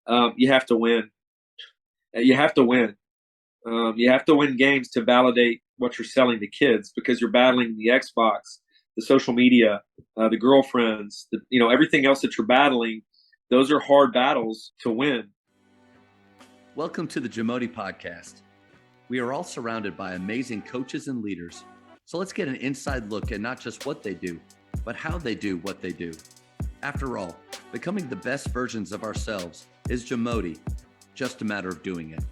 You have to win. You have to win. You have to win games to validate what you're selling to kids because you're battling the Xbox, the social media, the girlfriends, everything else that you're battling. Those are hard battles to win. Welcome to the Jamodi Podcast. We are all surrounded by amazing coaches and leaders. So let's get an inside look at not just what they do, but how they do what they do. After all, becoming the best versions of ourselves is Jamodi, just a matter of doing it.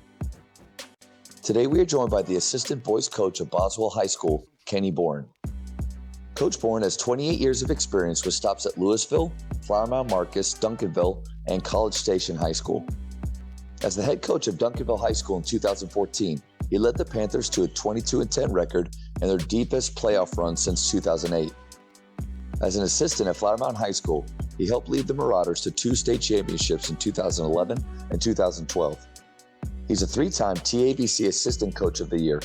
Today we are joined by the assistant boys coach of Boswell High School, Kenny Boren. Coach Boren has 28 years of experience with stops at Louisville, Flower Mound Marcus, Duncanville, and College Station High School. As the head coach of Duncanville High School in 2014, he led the Panthers to a 22-10 record and their deepest playoff run since 2008. As an assistant at Flower Mound High School, he helped lead the Marauders to 2 state championships in 2011 and 2012. He's a 3-time TABC Assistant Coach of the Year.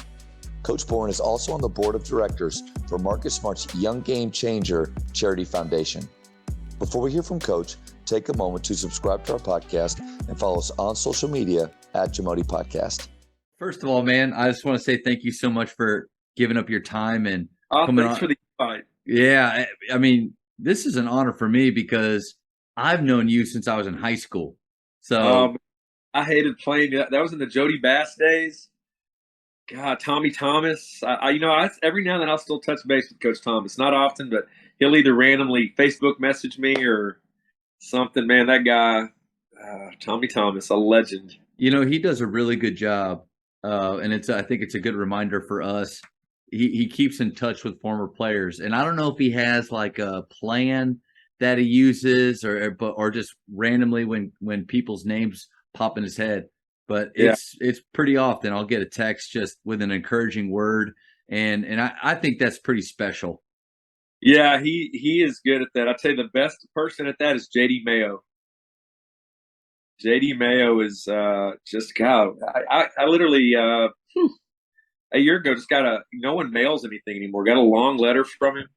Coach Boren is also on the board of directors for Marcus Smart's Young Game Changer Charity Foundation. Before we hear from Coach, take a moment to subscribe to our podcast and follow us on social media at Jamodi Podcast. First of all, man, I just want to say thank you so much for giving up your time and coming thanks on. For the invite. Yeah, I mean, this is an honor for me because I've known you since I was in high school. So I hated playing. That was in the Jody Bass days. God, Tommy Thomas. Every now and then I'll still touch base with Coach Thomas. Not often, but he'll either randomly Facebook message me or something. Man, that guy, Tommy Thomas, a legend. You know, he does a really good job, and I think it's a good reminder for us. He keeps in touch with former players, and I don't know if he has like a plan that he uses, or just randomly when people's names pop in his head. But it's pretty often I'll get a text just with an encouraging word, and I think that's pretty special. Yeah, he is good at that. I'd say the best person at that is JD Mayo. JD Mayo is just God. I literally a year ago just no one mails anything anymore. Got a long letter from him,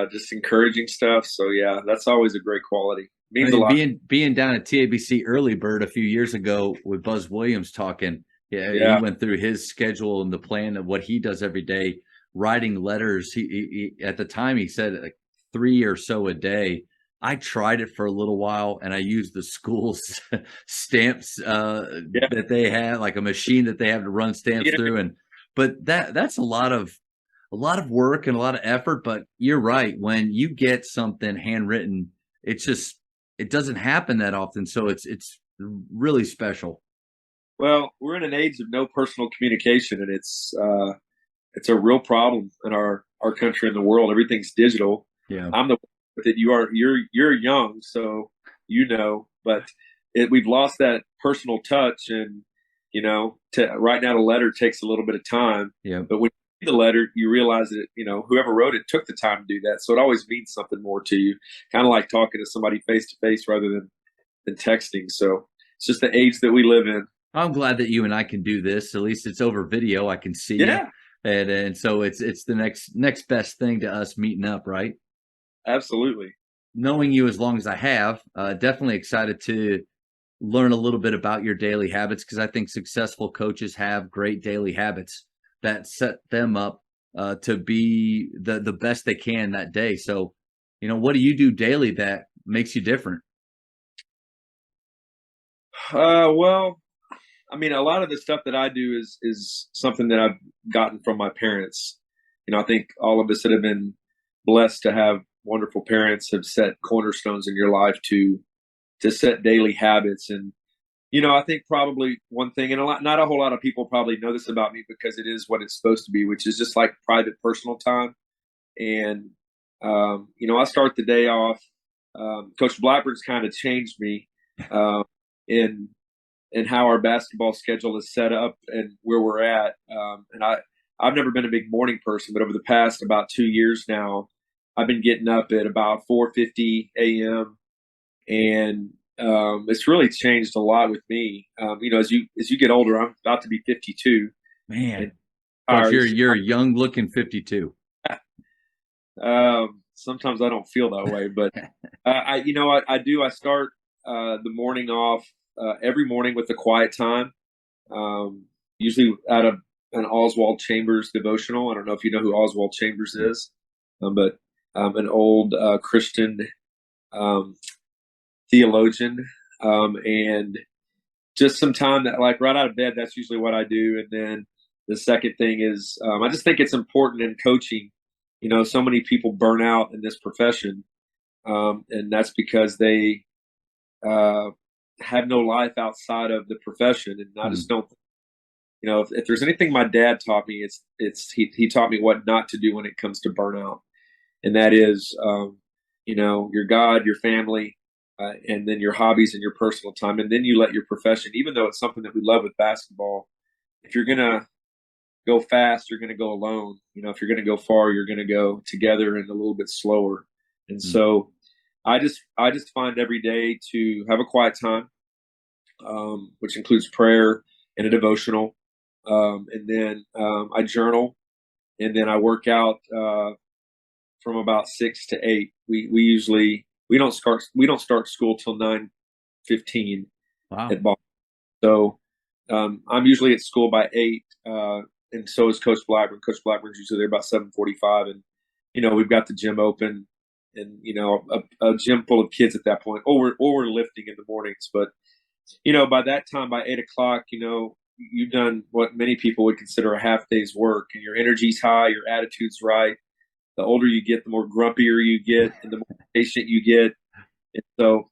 just encouraging stuff. So yeah, that's always a great quality. Means a lot. Being down at TABC Early Bird a few years ago with Buzz Williams talking, he went through his schedule and the plan of what he does every day, writing letters. He at the time he said like 3 or so a day. I tried it for a little while, and I used the school's stamps that they have, like a machine that they have to run stamps through. But that's a lot of work and a lot of effort. But you're right. When you get something handwritten, it doesn't happen that often. So it's really special. Well, we're in an age of no personal communication, and it's a real problem in our country and the world. Everything's digital. Yeah, I'm the that you're young, so but we've lost that personal touch, and to write down a letter takes a little bit of time. Yeah, but when you read the letter, you realize that whoever wrote it took the time to do that, so it always means something more to you. Kind of like talking to somebody face to face rather than texting. So it's just the age that we live in. I'm glad that you and I can do this. At least it's over video. I can see you. And so it's the next best thing to us meeting up, right? Absolutely. Knowing you as long as I have, definitely excited to learn a little bit about your daily habits, because I think successful coaches have great daily habits that set them up to be the best they can that day. So, what do you do daily that makes you different? Well, I mean, a lot of the stuff that I do is something that I've gotten from my parents. I think all of us that have been blessed to have wonderful parents have set cornerstones in your life to set daily habits. And, I think probably one thing, and not a whole lot of people probably know this about me because it is what it's supposed to be, which is just like private personal time. And, I start the day off. Coach Blackburn's kind of changed me in how our basketball schedule is set up and where we're at. And I've never been a big morning person, but over the past about 2 years now, I've been getting up at about 4:50 a.m. and it's really changed a lot with me. As you get older, I'm about to be 52. Man, but you're a young looking 52. Sometimes I don't feel that way, but I start the morning off every morning with a quiet time, usually out of an Oswald Chambers devotional. I don't know if you know who Oswald Chambers is, but an old Christian um, theologian, and just some time that, like, right out of bed, that's usually what I do. And then the second thing is, I just think it's important in coaching. So many people burn out in this profession, and that's because they uh, have no life outside of the profession. And I just don't, if there's anything my dad taught me, he taught me what not to do when it comes to burnout, and that is, your God, your family, and then your hobbies and your personal time, and then you let your profession, even though it's something that we love with basketball. If you're gonna go fast, you're gonna go alone. If you're gonna go far, you're gonna go together and a little bit slower. And so, I just find every day to have a quiet time, which includes prayer and a devotional, and then I journal, and then I work out from about 6 to 8. We usually we don't start school till 9:15 Wow. at Boswell. So I'm usually at school by 8, and so is Coach Blackburn. Coach Blackburn's usually there about 7:45, and we've got the gym open, and a gym full of kids at that point, or we're lifting in the mornings. But by that time, by 8 o'clock, you've done what many people would consider a half day's work, and your energy's high, your attitude's right. The older you get, the more grumpier you get, and the more patient you get. And so,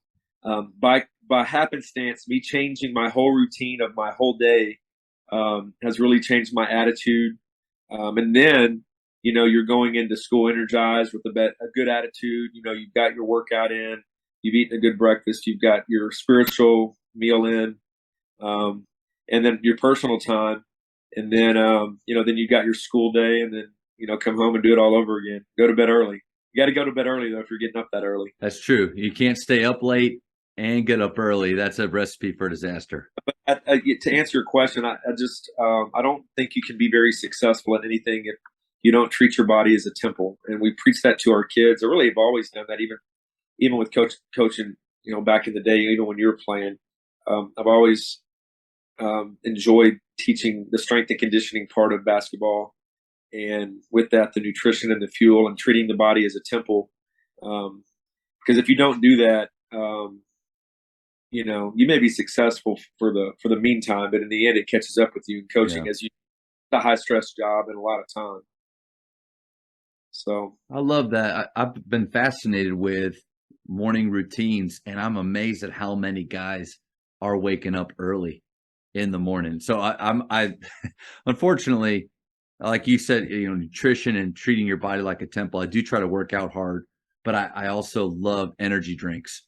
by happenstance, me changing my whole routine of my whole day has really changed my attitude. And then, you're going into school energized with a good attitude. You've got your workout in, you've eaten a good breakfast, you've got your spiritual meal in, and then your personal time, and then then you got your school day, and then come home and do it all over again. Go to bed early. You got to go to bed early though if you're getting up that early. That's true. You can't stay up late and get up early. That's a recipe for disaster. But to answer your question, I don't think you can be very successful at anything if you don't treat your body as a temple. And we preach that to our kids. I really have always done that, even with coaching. Back in the day, even when you were playing, I've always enjoyed teaching the strength and conditioning part of basketball, and with that, the nutrition and the fuel, and treating the body as a temple. Because if you don't do that, you may be successful for the meantime, but in the end, it catches up with you in coaching, as it's a high stress job and a lot of time. So I love that. I've been fascinated with morning routines, and I'm amazed at how many guys are waking up early in the morning. So I unfortunately, like you said, nutrition and treating your body like a temple. I do try to work out hard, but I also love energy drinks.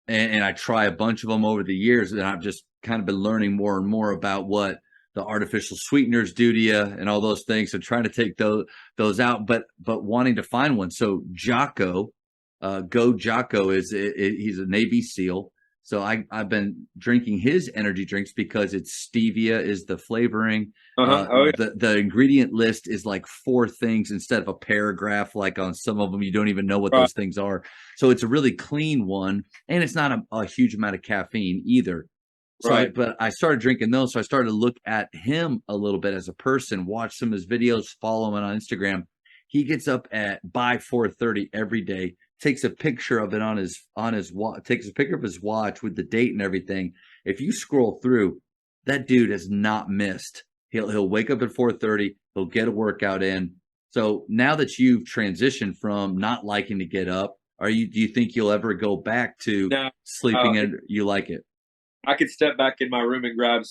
And I try a bunch of them over the years, and I've just kind of been learning more and more about what the artificial sweeteners do to you and all those things. So trying to take those out, but wanting to find one. So Jocko, Go Jocko he's a Navy SEAL. So I've been drinking his energy drinks because it's stevia is the flavoring. The ingredient list is like 4 things instead of a paragraph. Like on some of them, you don't even know what those things are. So it's a really clean one, and it's not a huge amount of caffeine either. So, but I started drinking those. So I started to look at him a little bit as a person, watch some of his videos, follow him on Instagram. He gets up by 4:30 every day, takes a picture of it on his watch, takes a picture of his watch with the date and everything. If you scroll through, that dude has not missed. He'll wake up at 4:30, he'll get a workout in. So now that you've transitioned from not liking to get up, do you think you'll ever go back to sleeping and you like it? I could step back in my room and grab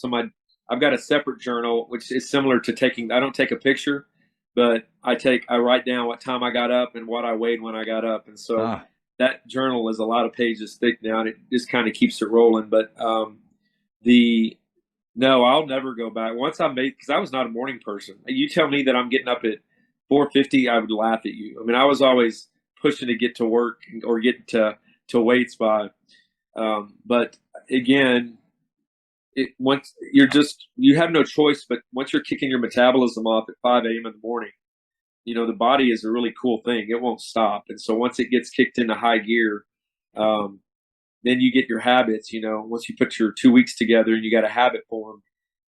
I've got a separate journal, which is similar to I don't take a picture, but I write down what time I got up and what I weighed when I got up. And so that journal is a lot of pages thick now, and it just kind of keeps it rolling. But no, I'll never go back. Once because I was not a morning person. You tell me that I'm getting up at 4:50, I would laugh at you. I mean, I was always pushing to get to work or get to weights by. But again, once you have no choice. But once you're kicking your metabolism off at 5 a.m. in the morning, the body is a really cool thing. It won't stop. And so once it gets kicked into high gear, then you get your habits. Once you put your 2 weeks together and you got a habit for them.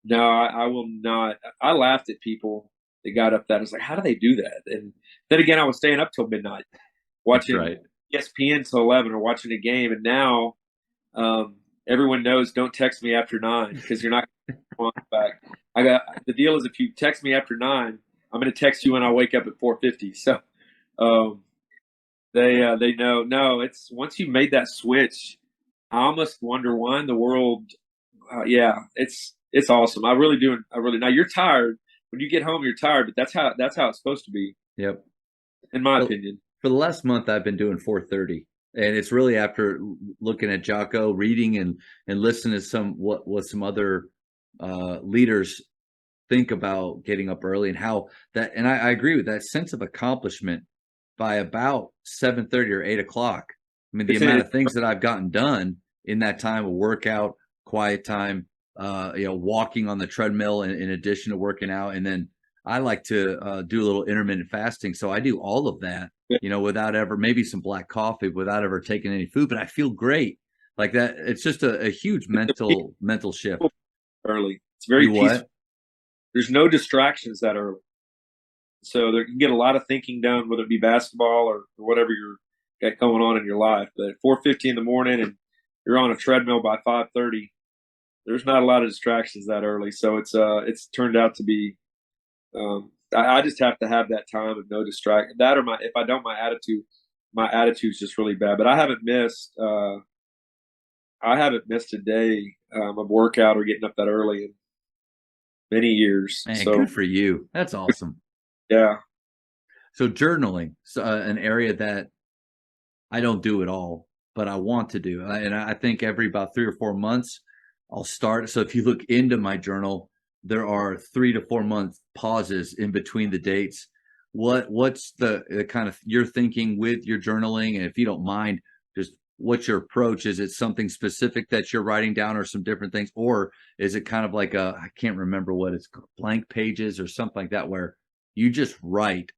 No, I will not. I laughed at people that got up that. I was like, how do they do that? And then again, I was staying up till midnight watching Right. ESPN till 11 or watching a game. And now everyone knows don't text me after 9 because you're not going to back. The deal is if you text me after 9, I'm going to text you when I wake up at 4:50. So um, they know. No, it's once you made that switch, I almost wonder why in the world. Yeah, it's awesome. I really do. Now you're tired when you get home. You're tired, but that's how it's supposed to be, Yep. in my Well, opinion. for the last month, I've been doing 4:30, and it's really after looking at Jocko, reading and listening to what some other leaders think about getting up early and how that. And I agree with that sense of accomplishment by about 7:30 or 8 o'clock. I mean, the amount of things that I've gotten done in that time of workout, quiet time, walking on the treadmill in addition to working out. And then I like to do a little intermittent fasting. So I do all of that, without ever, maybe some black coffee, without ever taking any food, but I feel great like that. It's just a huge mental shift. Early. It's very You peaceful. what? There's no distractions that early. So you can get a lot of thinking done, whether it be basketball or whatever you're got going on in your life. But at 4:50 in the morning and you're on a treadmill by 5:30, there's not a lot of distractions that early. So it's turned out to be. I just have to have that time of no distraction. That or if I don't, my attitude's just really bad. But I haven't missed. I haven't missed a day of workout or getting up that early in many years. Man, So good for you. That's awesome. yeah. So journaling, an area that I don't do at all, but I want to do. And I think every about 3 or 4 months, I'll start. So if you look into my journal, there are 3 to 4 month pauses in between the dates. What's the kind of your thinking with your journaling? And if you don't mind, just what's your approach? Is it something specific that you're writing down or some different things? Or is it kind of like I can't remember what it's called, blank pages or something like that, where you just write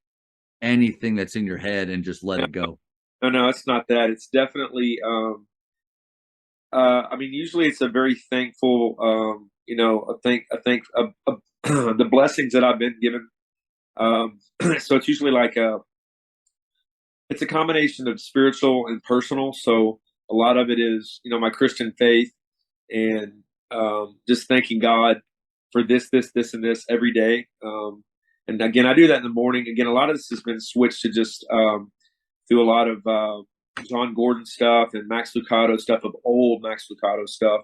anything that's in your head and just let it go? No, it's not that. It's definitely. I mean, usually it's a very thankful. I think the blessings that I've been given. So it's usually like it's a combination of spiritual and personal. So a lot of it is, my Christian faith and just thanking God for this, and this every day. And again, I do that in the morning. Again, a lot of this has been switched to just through a lot of John Gordon stuff and Max Lucado stuff, of old Max Lucado stuff,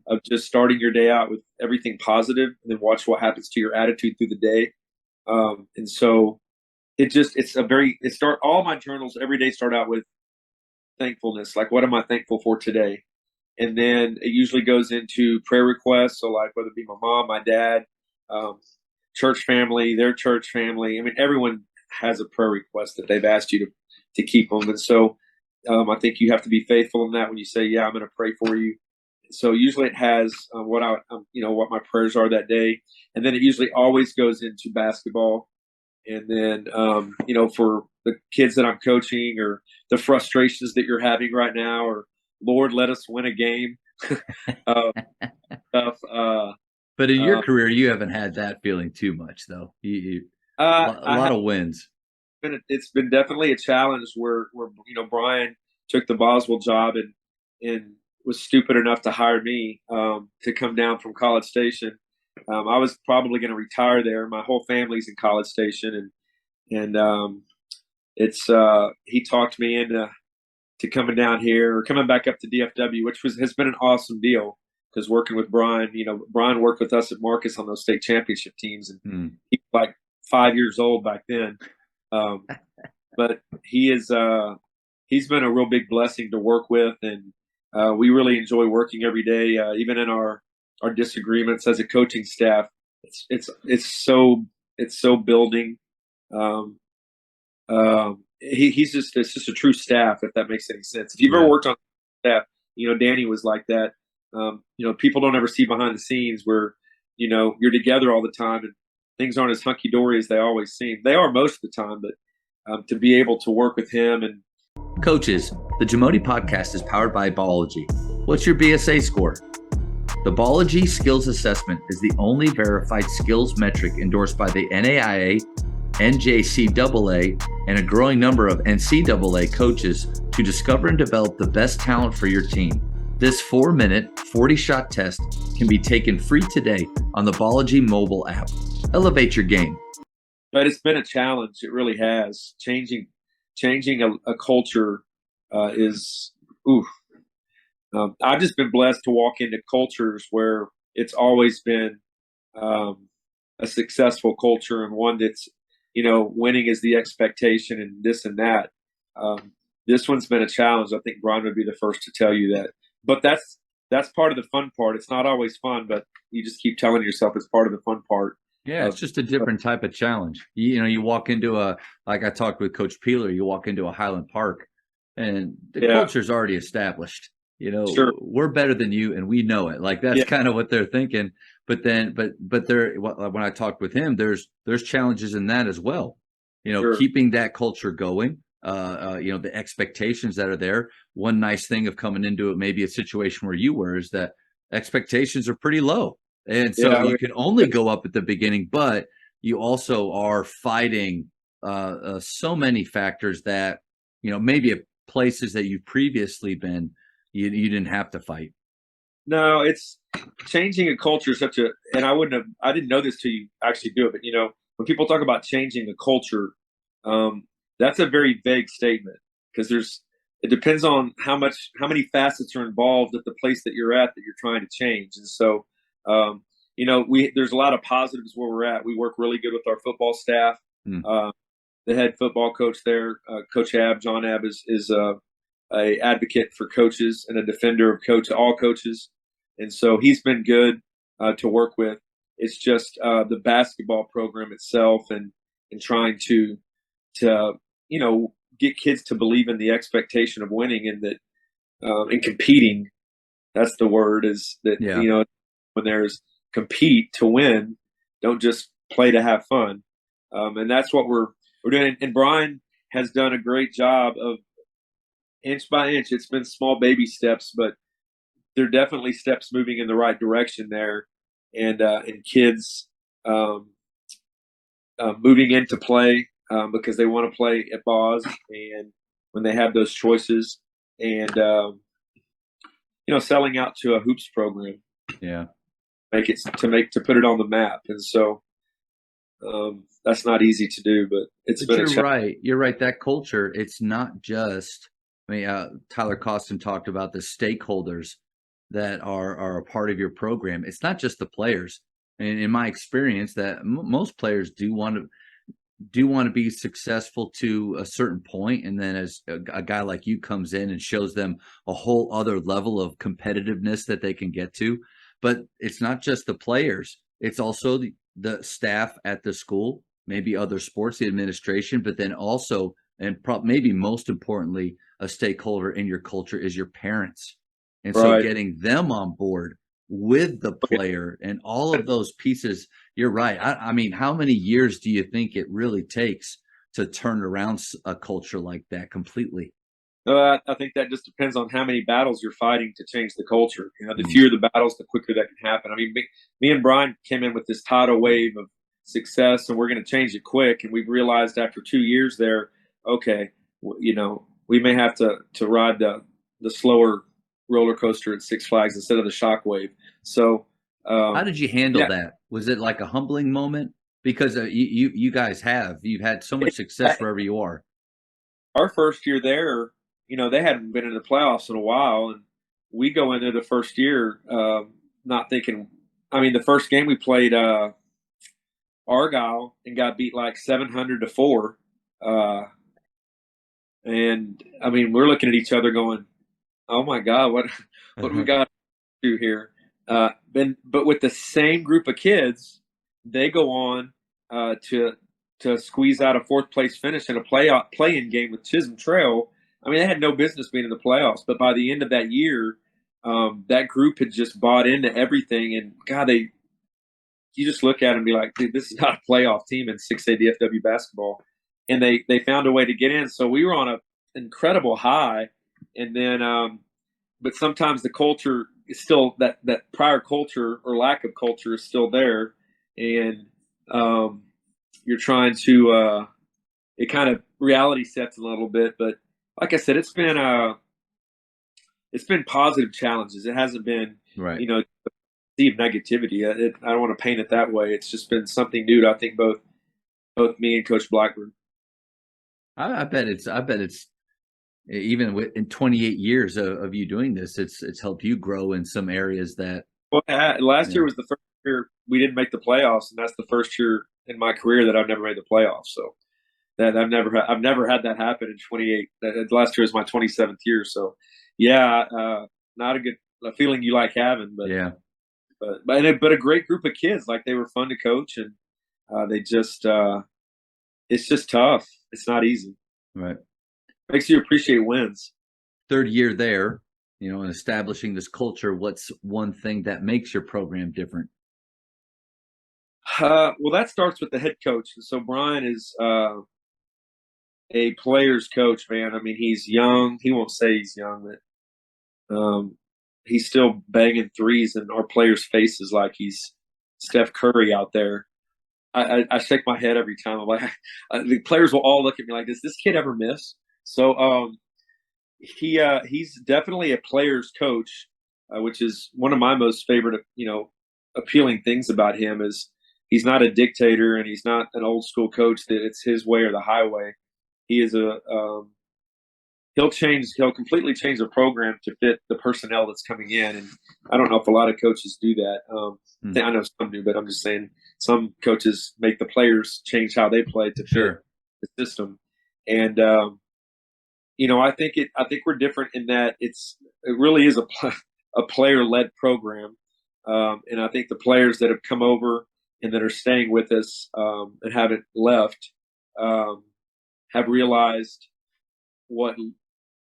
of just starting your day out with everything positive and then watch what happens to your attitude through the day. And so all my journals every day start out with thankfulness. Like, what am I thankful for today? And then it usually goes into prayer requests. So like whether it be my mom, my dad, church family, their church family. I mean, everyone has a prayer request that they've asked you to keep them. And so I think you have to be faithful in that when you say, yeah, I'm going to pray for you. So usually it has what my prayers are that day. And then it usually always goes into basketball. And then, for the kids that I'm coaching, or the frustrations that you're having right now, or Lord, let us win a game. Stuff. But in your career, you haven't had that feeling too much, though. A lot of wins. It's been definitely a challenge where Brian took the Boswell job and was stupid enough to hire me to come down from College Station. I was probably going to retire there. My whole family's in College Station, and he talked me into coming down here, or coming back up to DFW, which has been an awesome deal, because working with Brian, Brian worked with us at Marcus on those state championship teams, and he was like 5 years old back then. But he's been a real big blessing to work with, and we really enjoy working every day, even in our disagreements as a coaching staff. It's so building. It's just a true staff, if that makes any sense. If you've ever worked on staff, Danny was like that. People don't ever see behind the scenes where you're together all the time and things aren't as hunky dory as they always seem. They are most of the time, but to be able to work with him and Coaches, the Jamodi podcast is powered by Ballology. What's your BSA score? The Ballology Skills Assessment is the only verified skills metric endorsed by the NAIA, NJCAA, and a growing number of NCAA coaches to discover and develop the best talent for your team. This 4-minute, 40-shot test can be taken free today on the Ballology mobile app. Elevate your game. But it's been a challenge. It really has. Changing a culture is oof. I've just been blessed to walk into cultures where it's always been a successful culture, and one that's, winning is the expectation and this and that. This one's been a challenge. I think Brian would be the first to tell you that. But that's part of the fun part. It's not always fun, but you just keep telling yourself it's part of the fun part. Yeah, it's just a different type of challenge. You walk into like I talked with Coach Peeler, you walk into a Highland Park and the culture's already established. Sure. We're better than you and we know it. Like that's kind of what they're thinking. But when I talked with him, there's challenges in that as well. Sure. Keeping that culture going, the expectations that are there. One nice thing of coming into it, maybe a situation where you were, is that expectations are pretty low. And so you can only go up at the beginning, but you also are fighting so many factors that, maybe at places that you've previously been, you didn't have to fight. No, it's changing a culture is and I didn't know this till you actually do it. But, when people talk about changing a culture, that's a very vague statement because it depends on how many facets are involved at the place that you're at that you're trying to change. And so, there's a lot of positives where we're at. We work really good with our football staff. The head football coach there, Coach John Abb, is a advocate for coaches and a defender of all coaches. And so he's been good to work with. It's just the basketball program itself and trying to get kids to believe in the expectation of winning and that and competing. That's the word, is that, when there's compete to win, don't just play to have fun. And that's what we're doing. And Brian has done a great job of inch by inch. It's been small baby steps, but they're definitely steps moving in the right direction there. And kids moving into play because they want to play at Boz, and when they have those choices, and selling out to a hoops program. Yeah. To put it on the map. And so that's not easy to do, but you're right. You're right. That culture, it's not just, Tyler Costin talked about the stakeholders that are a part of your program. It's not just the players. And in my experience, that most players do want to be successful to a certain point, and then as a guy like you comes in and shows them a whole other level of competitiveness that they can get to. But it's not just the players. It's also the staff at the school, maybe other sports, the administration, but then also, and maybe most importantly, a stakeholder in your culture is your parents. And so getting them on board with the player and all of those pieces, you're right. I mean, how many years do you think it really takes to turn around a culture like that completely? I think that just depends on how many battles you're fighting to change the culture. The fewer the battles, the quicker that can happen. I mean, me and Brian came in with this tidal wave of success, and we're going to change it quick. And we've realized after 2 years there, okay, we may have to ride the slower roller coaster at Six Flags instead of the shockwave. So, how did you handle that? Was it like a humbling moment? Because you guys you've had so much success wherever you are. Our first year there, they hadn't been in the playoffs in a while, and we go into the first year not thinking. I mean, the first game we played Argyle and got beat like 700-4, and I mean, we're looking at each other going, "Oh my God, what we got to do here?" But with the same group of kids, they go on to squeeze out a fourth place finish in a play-in game with Chisholm Trail. I mean, they had no business being in the playoffs, but by the end of that year, that group had just bought into everything. And God, you just look at them and be like, dude, this is not a playoff team in 6A DFW basketball. And they found a way to get in. So we were incredible high, and then but sometimes the culture is still that prior culture or lack of culture is still there, and you're trying to it kind of reality sets a little bit. But like I said, it's been positive challenges. It hasn't been Right. sea of negativity. I don't want to paint it that way. It's just been something new to, I think, both me and Coach Blackburn. I bet it's even in 28 years of you doing this, it's helped you grow in some areas that. Well, last year was the first year we didn't make the playoffs, and that's the first year in my career that I've never made the playoffs. So that I've never had that happen in 28. Last year was my 27th year. So yeah, not a good feeling you like having, but yeah. But a great group of kids. Like, they were fun to coach, and they just it's just tough. It's not easy. Right. Makes you appreciate wins. Third year there, and establishing this culture. What's one thing that makes your program different? Well, that starts with the head coach. So Brian is a player's coach, man. I mean, he's young. He won't say he's young, but he's still banging threes in our players' faces like he's Steph Curry out there. I shake my head every time. I'm like, the players will all look at me like, does this kid ever miss? So he's definitely a player's coach, which is one of my most favorite, appealing things about him is he's not a dictator, and he's not an old school coach that it's his way or the highway. He is he'll completely change the program to fit the personnel that's coming in. And I don't know if a lot of coaches do that. I know some do, but I'm just saying some coaches make the players change how they play to fit the system. And, I think we're different in that it really is a player led program. And I think the players that have come over and that are staying with us, and haven't left, have realized what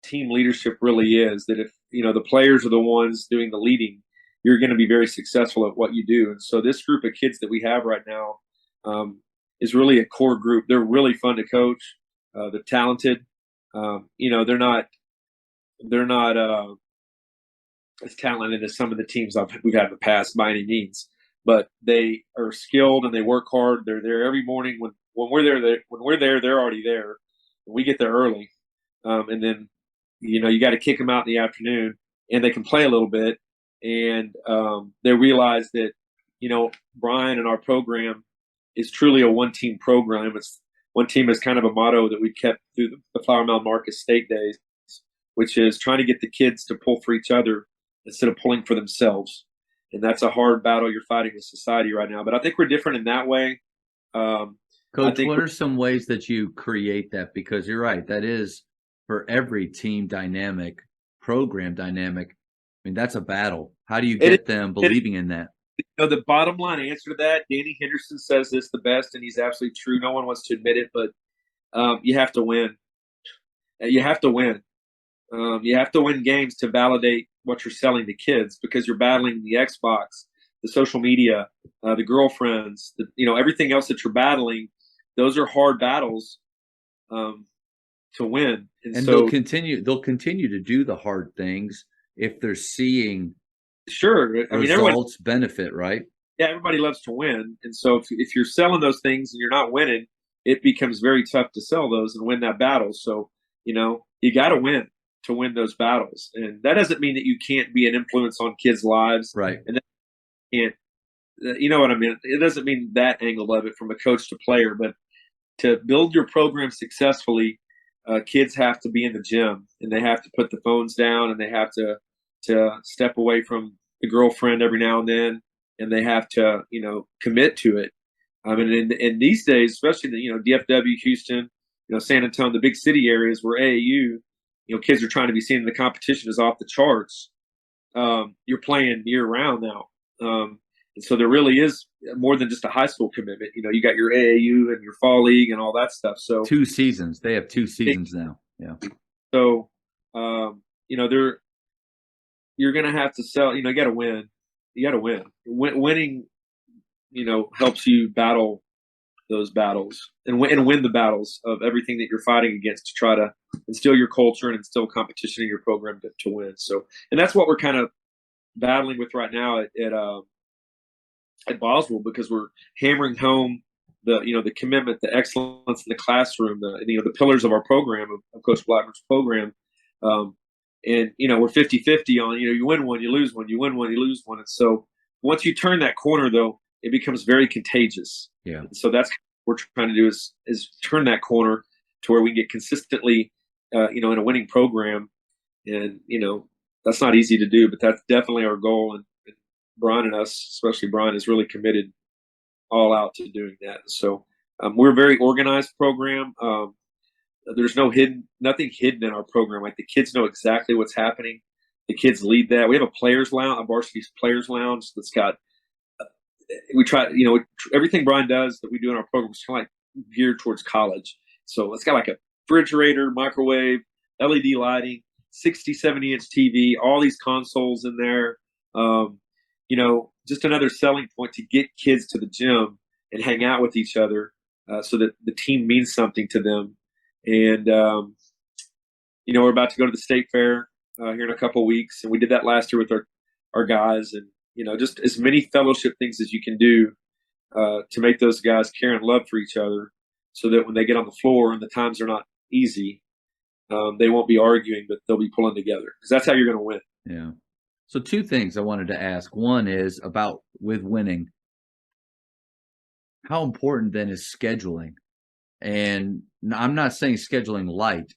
team leadership really is. That if the players are the ones doing the leading, you're going to be very successful at what you do. And so this group of kids that we have right now is really a core group. They're really fun to coach. They're talented. They're not as talented as some of the teams we've had in the past by any means, but they are skilled and they work hard. They're there every morning. When we're there, they're already there. We get there early, and then you got to kick them out in the afternoon, and they can play a little bit, and they realize that Brian and our program is truly a one team program. It's one team is kind of a motto that we kept through the Flower Mound Marcus State days, which is trying to get the kids to pull for each other instead of pulling for themselves. And that's a hard battle you're fighting with society right now. But I think we're different in that way. Coach, what are some ways that you create that? Because you're right, that is for every team dynamic, program dynamic. I mean, that's a battle. How do you get them believing in that? The bottom line answer to that, Danny Henderson says this the best, and he's absolutely true. No one wants to admit it, but you have to win. You have to win. You have to win games to validate what you're selling to kids, because you're battling the Xbox, the social media, the girlfriends, everything else that you're battling. Those are hard battles to win, and so they'll continue to do the hard things if they're seeing results benefit, right? Yeah, everybody loves to win, and so if you're selling those things and you're not winning, it becomes very tough to sell those and win that battle. So you got to win to win those battles, and that doesn't mean that you can't be an influence on kids' lives, right? And that can't, you know what I mean? It doesn't mean that angle of it from a coach to player, but to build your program successfully, kids have to be in the gym, and they have to put the phones down, and they have to step away from the girlfriend every now and then, and they have to commit to it. In these days, especially DFW, Houston, San Antonio, the big city areas where AAU, kids are trying to be seen, and the competition is off the charts. You're playing year round now. And so there really is more than just a high school commitment. You got your AAU and your fall league and all that stuff. So 2 seasons. They have 2 seasons now. Yeah. So, you're going to have to sell, you got to win. You got to win. Winning, helps you battle those battles and win the battles of everything that you're fighting against to try to instill your culture and instill competition in your program to win. So, and that's what we're kind of battling with right now at Boswell, because we're hammering home the commitment, the excellence in the classroom, the pillars of our program, of Coach Blackburn's program. And we're 50-50 on, you win one, you lose one, you win one, you lose one. And so once you turn that corner, though, it becomes very contagious. Yeah. And so that's what we're trying to do is turn that corner to where we get consistently, in a winning program. And, that's not easy to do, but that's definitely our goal. And Brian and us, especially Brian, is really committed all out to doing that. So we're a very organized program. There's nothing hidden in our program. Like, the kids know exactly what's happening. The kids lead that. We have a players lounge, a varsity players lounge that's got. We try, everything Brian does that we do in our program is kind of like geared towards college. So it's got like a refrigerator, microwave, LED lighting, 60, 70-inch TV, all these consoles in there. Just another selling point to get kids to the gym and hang out with each other, so that the team means something to them. And, we're about to go to the state fair here in a couple of weeks. And we did that last year with our guys. And, just as many fellowship things as you can do to make those guys care and love for each other, so that when they get on the floor and the times are not easy, they won't be arguing, but they'll be pulling together, because that's how you're going to win. Yeah. So two things I wanted to ask. One is about with winning. How important then is scheduling? And I'm not saying scheduling light,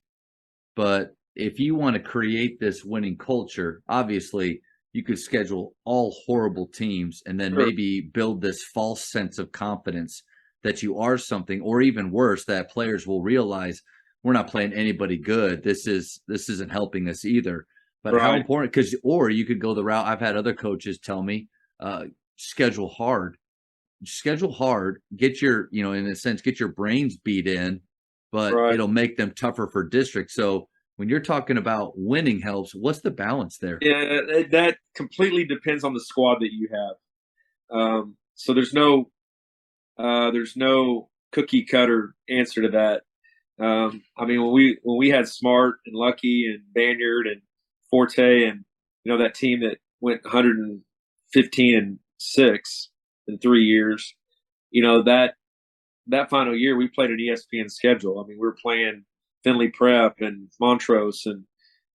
but if you want to create this winning culture, obviously you could schedule all horrible teams and then maybe build this false sense of confidence that you are something, or even worse, that players will realize we're not playing anybody good. This isn't helping us either. But how important, or you could go the route. I've had other coaches tell me, schedule hard, get your, in a sense, get your brains beat in, but it'll make them tougher for district. So when you're talking about winning helps, what's the balance there? Yeah, that completely depends on the squad that you have. So there's no cookie cutter answer to that. When we had Smart and Lucky and Banyard and Forte and that team that went 115-6 in 3 years, that final year we played an ESPN schedule. We were playing Findlay Prep and Montrose, and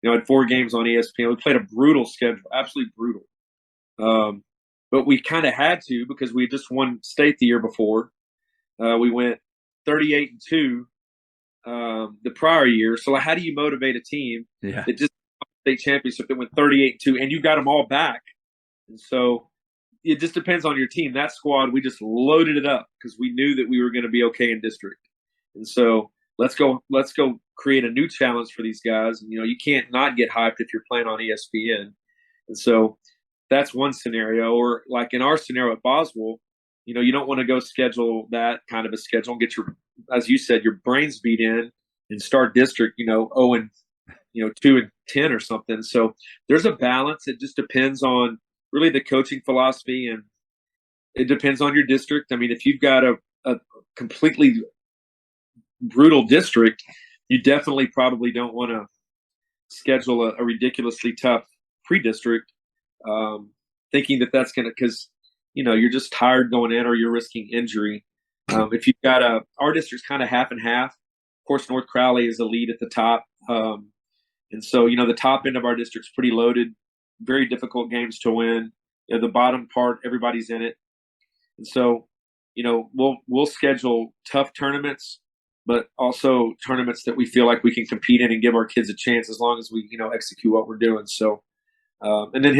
had 4 games on ESPN. We played a brutal schedule, absolutely brutal. But we kind of had to, because we had just won state the year before. We went 38-2 the prior year. So how do you motivate a team that just state championship that went 38-2 and you got them all back? And so it just depends on your team. That squad, we just loaded it up because we knew that we were going to be okay in district. And so let's go create a new challenge for these guys. And, you can't not get hyped if you're playing on ESPN. And so that's one scenario. Or like in our scenario at Boswell, you don't want to go schedule that kind of a schedule and get as you said, your brains beat in and start district, 0-2-10 or something. So there's a balance. It just depends on really the coaching philosophy, and it depends on your district. If you've got a completely brutal district, you definitely probably don't want to schedule a ridiculously tough pre-district, thinking that's going to, because you're just tired going in, or you're risking injury. If you've got our district's kind of half and half. Of course, North Crowley is the lead at the top. And so, the top end of our district's pretty loaded, very difficult games to win. The bottom part, everybody's in it. And so, we'll schedule tough tournaments, but also tournaments that we feel like we can compete in and give our kids a chance, as long as we, execute what we're doing. So, and then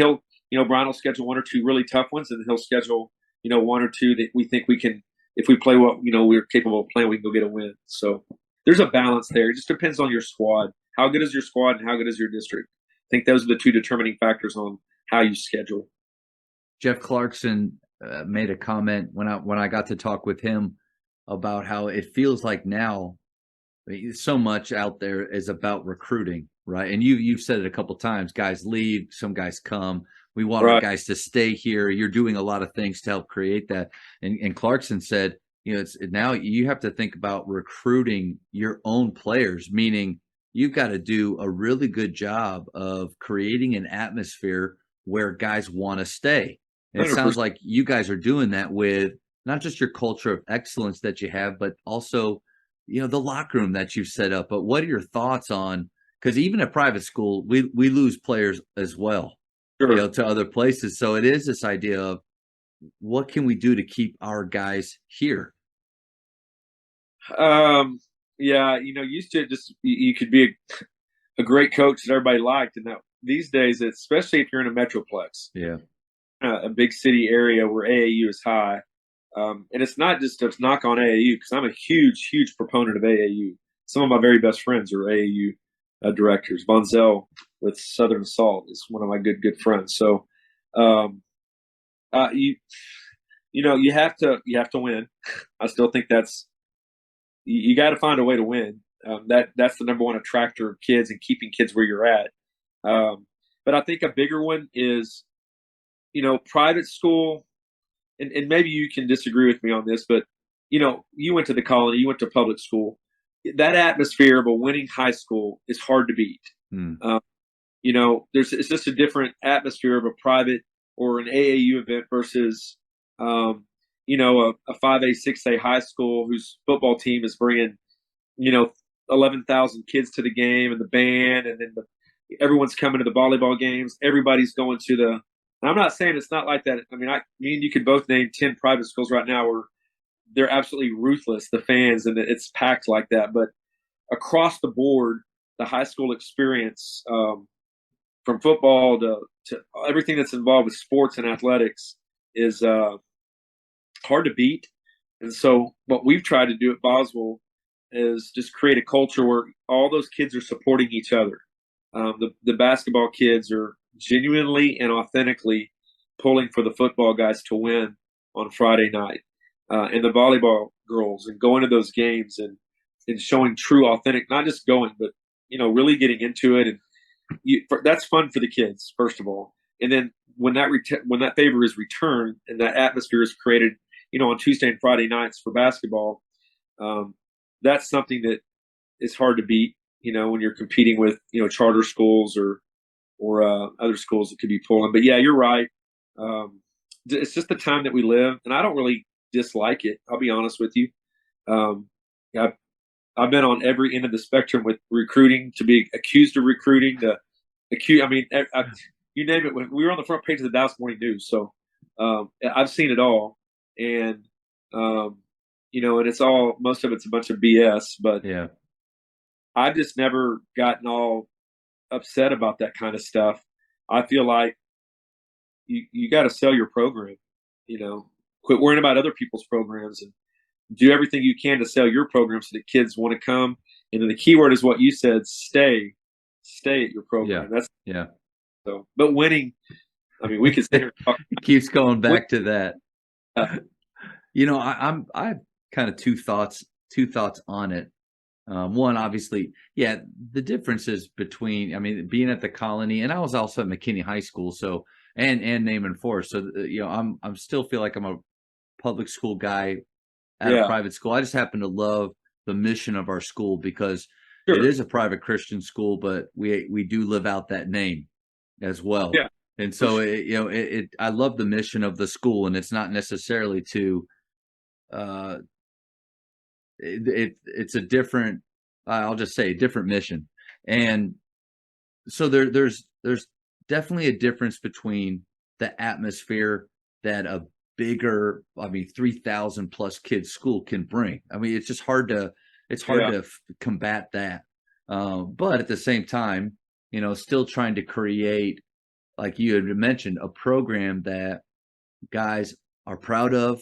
Brian will schedule 1 or 2 really tough ones, and then he'll schedule, 1 or 2 that we think we can, if we play what, we're capable of playing, we can go get a win. So there's a balance there. It just depends on your squad. How good is your squad and how good is your district? I think those are the 2 determining factors on how you schedule. Jeff Clarkson made a comment when I got to talk with him about how it feels like now so much out there is about recruiting, right? And you've said it a couple times. Guys leave, some guys come. We want our guys to stay here. You're doing a lot of things to help create that. And Clarkson said, it's now you have to think about recruiting your own players, meaning you've got to do a really good job of creating an atmosphere where guys want to stay. And it sounds 100%. like you guys are doing that with not just your culture of excellence that you have, but also, the locker room that you've set up. But what are your thoughts on, because even at private school, we lose players as well, Sure. to other places. So it is this idea of what can we do to keep our guys here? Yeah, used to just you could be a great coach that everybody liked, and that these days, especially if you're in a metroplex, Yeah. a big city area where AAU is high, and it's not just a knock on AAU because I'm a huge, huge proponent of AAU. Some of my very best friends are AAU directors. Bonzel with Southern Assault is one of my good friends. So, um, you have to win. I still think you got to find a way to win. That's the number one attractor of kids and keeping kids where you're at. But I think a bigger one is, private school, and maybe you can disagree with me on this, but you went to the colony, you went to public school. That atmosphere of a winning high school is hard to beat. Hmm. It's just a different atmosphere of a private or an AAU event versus, a 5A, 6A high school whose football team is bringing, 11,000 kids to the game and the band, and then everyone's coming to the volleyball games. Everybody's going to the. And I'm not saying it's not like that. I mean, me and you could both name 10 private schools right now where they're absolutely ruthless, the fans, and it's packed like that. But across the board, the high school experience, from football to everything that's involved with sports and athletics, is hard to beat. And so, what we've tried to do at Boswell is just create a culture where all those kids are supporting each other. The basketball kids are genuinely and authentically pulling for the football guys to win on Friday night, and the volleyball girls, and going to those games and showing true, authentic, not just going, but really getting into it. And that's fun for the kids, first of all. And then when that favor is returned and that atmosphere is created, on Tuesday and Friday nights for basketball, that's something that is hard to beat. When you're competing with charter schools or other schools that could be pulling. But yeah, you're right. It's just the time that we live, and I don't really dislike it. I'll be honest with you. I've been on every end of the spectrum with recruiting, to be accused of recruiting, I mean, you name it. We were on the front page of the Dallas Morning News, so I've seen it all, and and it's all, most of it's a bunch of BS. But Yeah. I've just never gotten all upset about that kind of stuff. I feel like you got to sell your program. Quit worrying about other people's programs and do everything you can to sell your program so that kids want to come. And then the key word is what you said: stay at your program. Yeah. So, but winning. I mean, we could sit here and talk. It keeps going back to that. Uh, I have kind of two thoughts on it. One, obviously, yeah, the differences between, I mean, being at the colony, and I was also at McKinney High School, so and Naaman Forest, so I'm still feel like I'm a public school guy at a private school. I just happen to love the mission of our school because Sure. it is a private Christian school, but we do live out that name as well. Yeah. And so I love the mission of the school, and it's not necessarily to it's a different, I'll just say, a different mission. And so there's definitely a difference between the atmosphere that a bigger, 3,000 plus kids school can bring. I mean, it's just hard to combat that. But at the same time, still trying to create, like you had mentioned, a program that guys are proud of,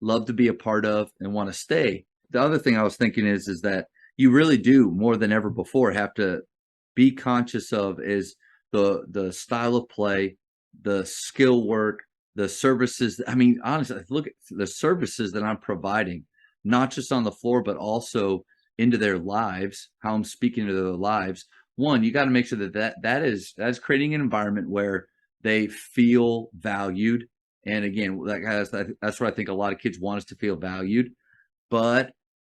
love to be a part of, and want to stay. The other thing I was thinking is that you really do, more than ever before, have to be conscious of is the style of play, the skill work, the services. I mean, honestly, look at the services that I'm providing, not just on the floor, but also into their lives, how I'm speaking to their lives. One, you got to make sure that is creating an environment where they feel valued. And again, that's what I think a lot of kids want, us to feel valued. but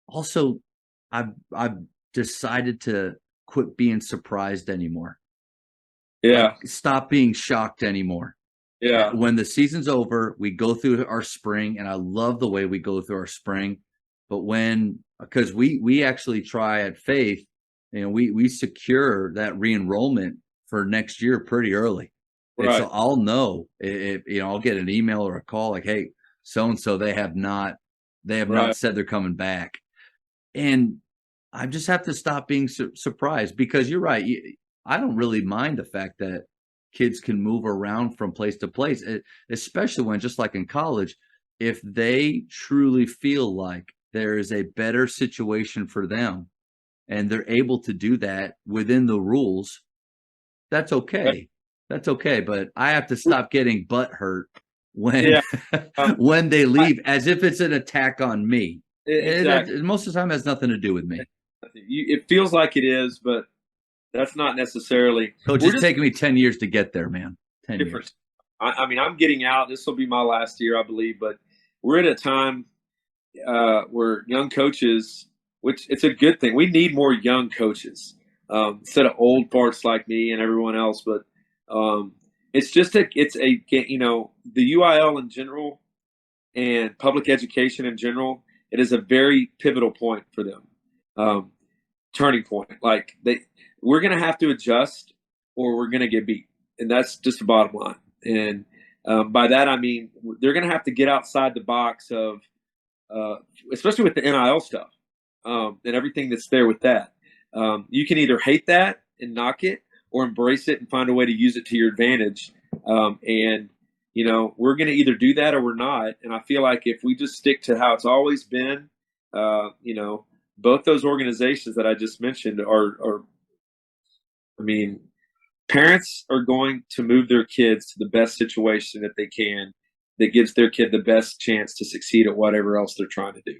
also I've decided to quit being surprised anymore. Yeah. Like, stop being shocked anymore. Yeah. When the season's over, we go through our spring, and I love the way we go through our spring. But because we actually try at Faith, we secure that re-enrollment for next year pretty early. Right. And so I'll know if I'll get an email or a call like, hey, so and so they have not said they're coming back. And I just have to stop being surprised, because you're right. I don't really mind the fact that kids can move around from place to place, especially when, just like in college, if they truly feel like there is a better situation for them and they're able to do that within the rules, that's okay. That's okay. But I have to stop getting butt hurt when when they leave, as if it's an attack on me. Exactly. Most of the time, it has nothing to do with me. It feels like it is, but that's not necessarily. Coach, it's taken me 10 years to get there, man. 10 years. I mean, I'm getting out. This will be my last year, I believe, but we're at a time where young coaches, which it's a good thing. We need more young coaches instead of old parts like me and everyone else. But it's the UIL in general and public education in general. It is a very pivotal point for them, turning point. Like we're going to have to adjust, or we're going to get beat, and that's just the bottom line. And by that I mean they're going to have to get outside the box of, especially with the NIL stuff and everything that's there with that. You can either hate that and knock it, or embrace it and find a way to use it to your advantage. And we're going to either do that or we're not. And I feel like if we just stick to how it's always been, both those organizations that I just mentioned are parents are going to move their kids to the best situation that they can, that gives their kid the best chance to succeed at whatever else they're trying to do.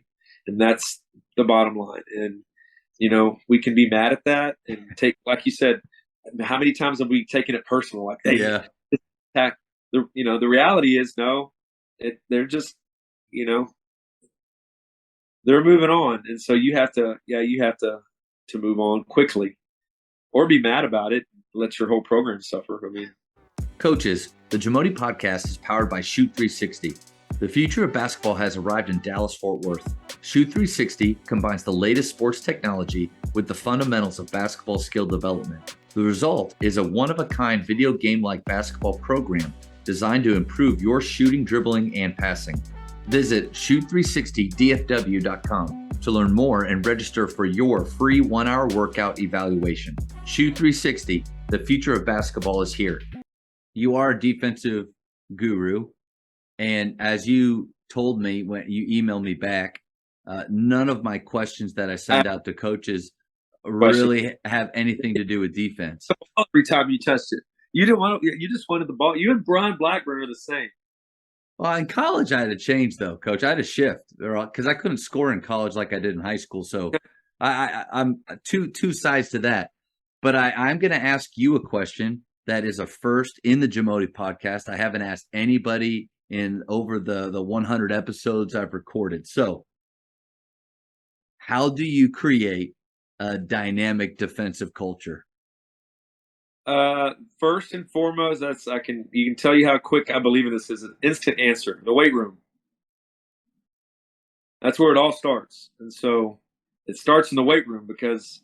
And that's the bottom line. And, we can be mad at that and take, like you said, how many times have we taken it personal? Like they attack. The reality is no, they're just, they're moving on. And so you have to move on quickly, or be mad about it, let your whole program suffer. Coaches, the Jamodi podcast is powered by Shoot 360. The future of basketball has arrived in Dallas-Fort Worth. Shoot 360 combines the latest sports technology with the fundamentals of basketball skill development. The result is a one-of-a-kind video game-like basketball program designed to improve your shooting, dribbling, and passing. Visit shoot360dfw.com to learn more and register for your free 1-hour workout evaluation. Shoot 360, the future of basketball is here. You are a defensive guru, and as you told me when you emailed me back, none of my questions that I send out to coaches really have anything to do with defense. Every time you touched it, you just wanted the ball. You and Brian Blackburn are the same. Well, in college, I had to change, though, Coach. I had to shift because I couldn't score in college like I did in high school. So I'm two sides to that. But I'm going to ask you a question that is a first in the Jamodi podcast. I haven't asked anybody in over the 100 episodes I've recorded. So how do you create a dynamic defensive culture? First and foremost, you can tell you how quick I believe in this is an instant answer. The weight room. That's where it all starts. And so it starts in the weight room because,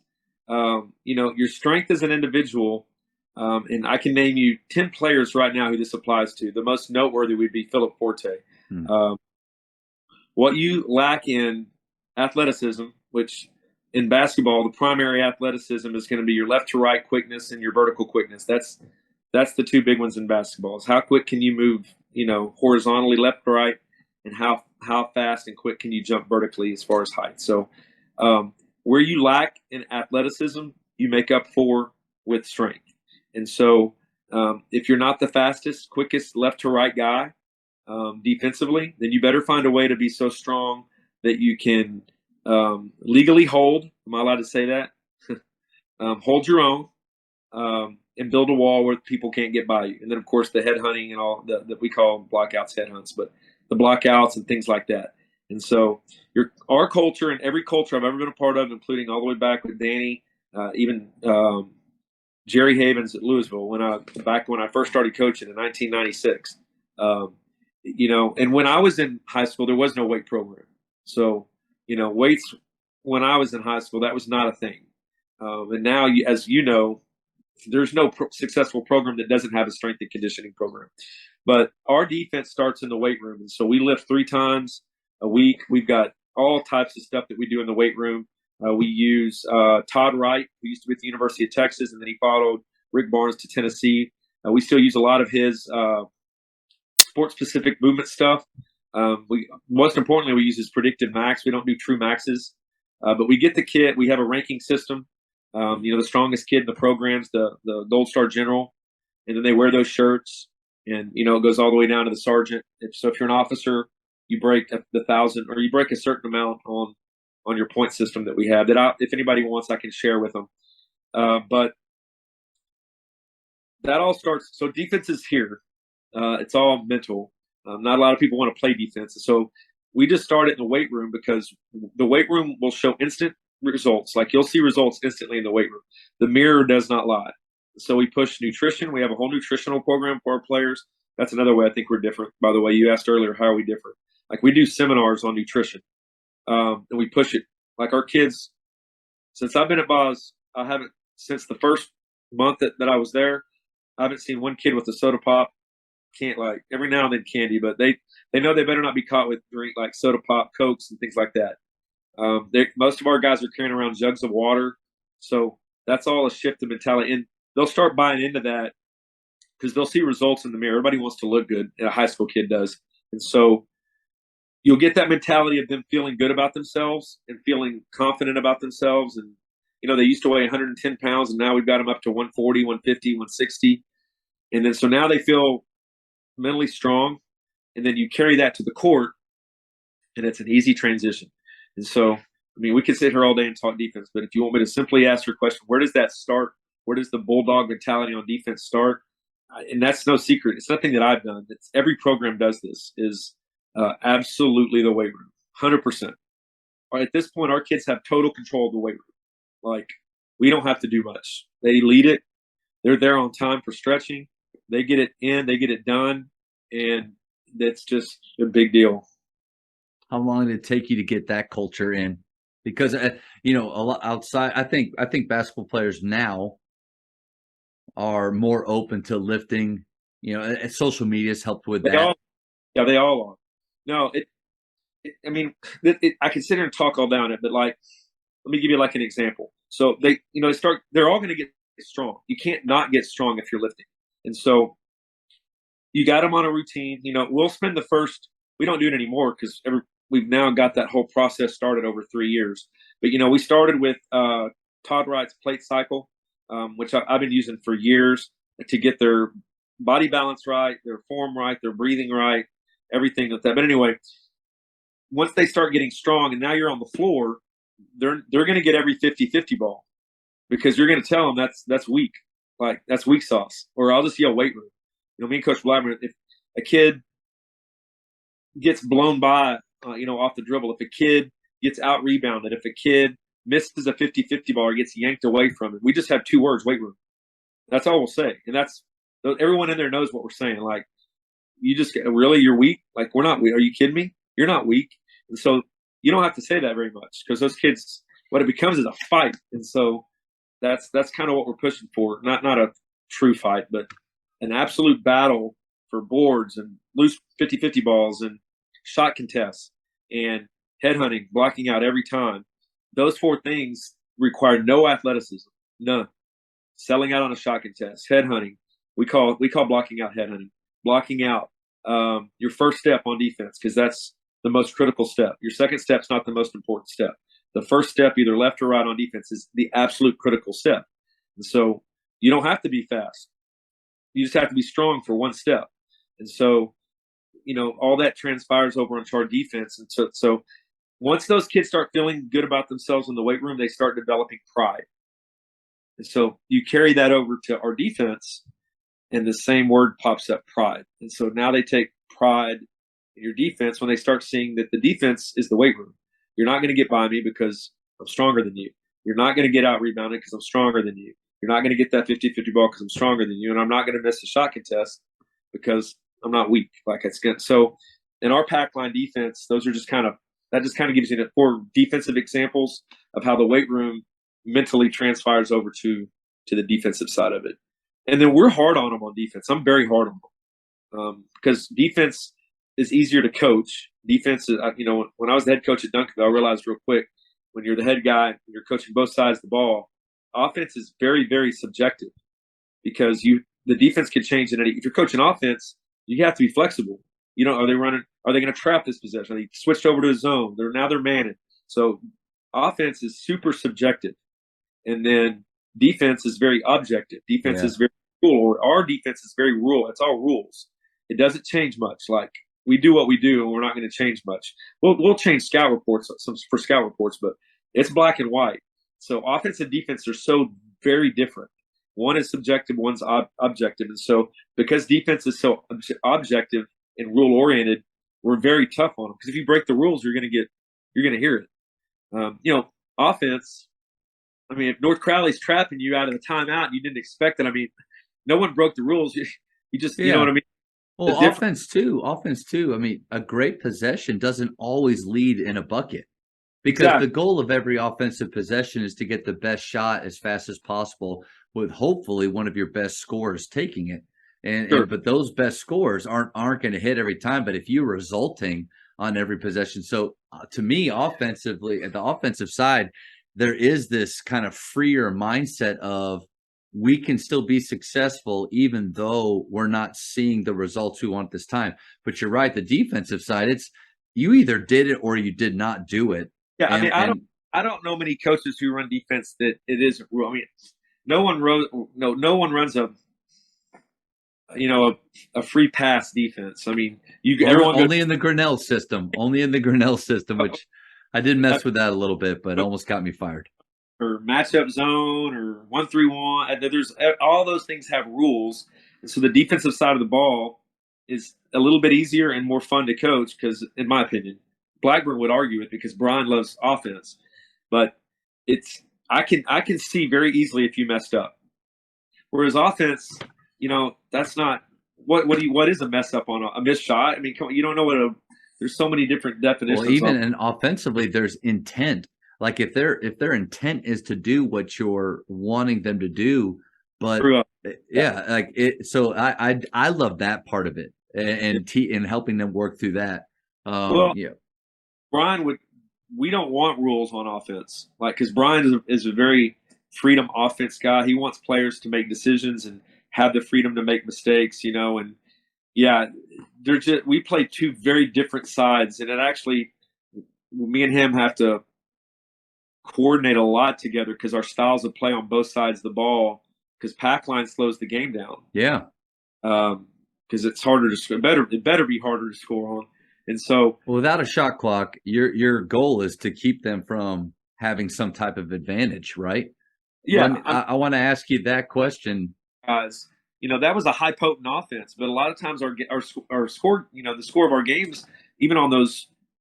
your strength as an individual, and I can name you 10 players right now who this applies to. The most noteworthy would be Philip Forte. What you lack in athleticism, which in basketball, the primary athleticism is going to be your left to right quickness and your vertical quickness. That's the two big ones in basketball. Is how quick can you move, horizontally left to right, and how fast and quick can you jump vertically as far as height. So where you lack in athleticism, you make up for with strength. And so if you're not the fastest, quickest left to right guy defensively, then you better find a way to be so strong that you can legally hold. Am I allowed to say that? Hold your own and build a wall where people can't get by you. And then, of course, the head hunting and all that we call blockouts, head hunts, but the blockouts and things like that. And so our culture and every culture I've ever been a part of, including all the way back with Danny, even Jerry Havens at Louisville, when I first started coaching in 1996. And when I was in high school, there was no weight program. So, weights when I was in high school, that was not a thing. And now, as you know, there's no successful program that doesn't have a strength and conditioning program. But our defense starts in the weight room. And so we lift 3 times a week. We've got all types of stuff that we do in the weight room. We use Todd Wright, who used to be at the University of Texas, and then he followed Rick Barnes to Tennessee. We still use a lot of his sport-specific movement stuff. Most importantly, we use his predictive max. We don't do true maxes, but we get the kid. We have a ranking system. The strongest kid in the program's the Gold Star General, and then they wear those shirts, and it goes all the way down to the sergeant. So if you're an officer, you break the 1,000, or you break a certain amount on your point system that we have. If anybody wants, I can share with them. But that all starts. So defense is here. It's all mental. Not a lot of people want to play defense. So we just start it in the weight room, because the weight room will show instant results. Like, you'll see results instantly in the weight room. The mirror does not lie. So we push nutrition. We have a whole nutritional program for our players. That's another way I think we're different. By the way, you asked earlier, how are we different? Like, we do seminars on nutrition, and we push it. Like, our kids, since I've been at Boz, since the first month that I was there, I haven't seen one kid with a soda pop. Can't, like, every now and then candy, but they know they better not be caught with drink like soda pop, Cokes, and things like that. Most of our guys are carrying around jugs of water. So that's all a shift in mentality. And they'll start buying into that because they'll see results in the mirror. Everybody wants to look good, and a high school kid does. And so you'll get that mentality of them feeling good about themselves and feeling confident about themselves. And, they used to weigh 110 pounds, and now we've got them up to 140, 150, 160. And then so now they feel mentally strong. And then you carry that to the court, and it's an easy transition. And so, we could sit here all day and talk defense, but if you want me to simply ask your question, where does that start? Where does the bulldog mentality on defense start? And that's no secret. It's nothing that I've done. Every program does this, is absolutely the weight room, 100%. At this point, our kids have total control of the weight room. Like, we don't have to do much. They lead it. They're there on time for stretching. They get it in. They get it done. And that's just a big deal. How long did it take you to get that culture in? Because a lot outside, I think basketball players now are more open to lifting. And social media has helped with that. They all are. No, I can sit here and talk all down it, but, like, let me give you, like, an example. So they're all going to get strong. You can't not get strong if you're lifting. And so you got them on a routine. We'll spend we don't do it anymore because we've now got that whole process started over 3 years. But, we started with Todd Wright's plate cycle, which I've been using for years to get their body balance right, their form right, their breathing right, everything like that. But anyway, once they start getting strong and now you're on the floor, they're going to get every 50-50 ball, because you're going to tell them that's weak. Like, that's weak sauce. Or I'll just yell weight room. Me and Coach Blackburn, if a kid gets blown by, off the dribble, if a kid gets out rebounded, if a kid misses a 50-50 ball or gets yanked away from it, we just have 2 words: weight room. That's all we'll say. And everyone in there knows what we're saying. Like, you're weak? Like, we're not weak. Are you kidding me? You're not weak. And so you don't have to say that very much, because those kids, what it becomes is a fight. And so that's kind of what we're pushing for. Not a true fight, but an absolute battle for boards and loose 50-50 balls and shot contests and headhunting, blocking out every time. Those 4 things require no athleticism, none. Selling out on a shot contest, headhunting. We call blocking out headhunting. Blocking out your first step on defense, because that's the most critical step. Your second step's not the most important step. The first step, either left or right on defense, is the absolute critical step. And so you don't have to be fast. You just have to be strong for one step. And so, all that transpires over onto our defense. And so once those kids start feeling good about themselves in the weight room, they start developing pride. And so you carry that over to our defense, and the same word pops up: pride. And so now they take pride in your defense when they start seeing that the defense is the weight room. You're not going to get by me because I'm stronger than you. You're not going to get out rebounded because I'm stronger than you. You're not going to get that 50-50 ball because I'm stronger than you. And I'm not going to miss a shot contest because I'm not weak. Like it's good. So in our pack line defense, those are just kind of, that just kind of gives you the 4 defensive examples of how the weight room mentally transpires over to the defensive side of it. And then we're hard on them on defense. I'm very hard on them because defense is easier to coach. Defense is, when I was the head coach at Duncanville, I realized real quick, when you're the head guy, you're coaching both sides of the ball, offense is very, very subjective because the defense can change in any. If you're coaching offense, you have to be flexible. Are they running? Are they going to trap this possession? Are they switched over to a zone? They're manning. So offense is super subjective, and then defense is very objective. Defense is very rule. Or our defense is very rule. It's all rules. It doesn't change much. Like we do what we do, and we're not going to change much. We'll change scout reports for scout reports, but it's black and white. So offense and defense are so very different. One is subjective, one's objective, and so because defense is so objective and rule oriented, we're very tough on them. Because if you break the rules, you're going to hear it. Offense. I mean, if North Crowley's trapping you out of the timeout and you didn't expect it, I mean, no one broke the rules. You just, you know what I mean? Well, offense too. I mean, a great possession doesn't always lead in a bucket because the goal of every offensive possession is to get the best shot as fast as possible with hopefully one of your best scorers taking it. But those best scores aren't going to hit every time. But if you're resulting on every possession, so to me, offensively, at the offensive side, there is this kind of freer mindset of we can still be successful even though we're not seeing the results we want this time. But you're right, the defensive side, it's you either did it or you did not do it. Yeah, I don't know many coaches who run defense that it isn't real. I mean, no one runs a free pass defense. I mean, only in the Grinnell system, which I did mess with that a little bit, but almost got me fired. Or matchup zone or 1-3-1. There's all those things have rules, and so the defensive side of the ball is a little bit easier and more fun to coach because, in my opinion, Blackburn would argue it because Brian loves offense, but I can see very easily if you messed up. Whereas offense, that's not what is a mess up on a missed shot. I mean, come on, you don't know what there's so many different definitions. Well, even and offensively, there's intent. Like if their intent is to do what you're wanting them to do, but like it. So I love that part of it and helping them work through that. Brian we don't want rules on offense, like because Brian is a very freedom offense guy. He wants players to make decisions and have the freedom to make mistakes, and we play two very different sides, and it actually me and him have to coordinate a lot together because our styles of play on both sides of the ball, because pack line slows the game down. Yeah. Because it's harder to score. It better be harder to score on. And so without a shot clock, your goal is to keep them from having some type of advantage, right? Yeah. I want to ask you that question. Guys, that was a high potent offense, but a lot of times our score, the score of our games, even on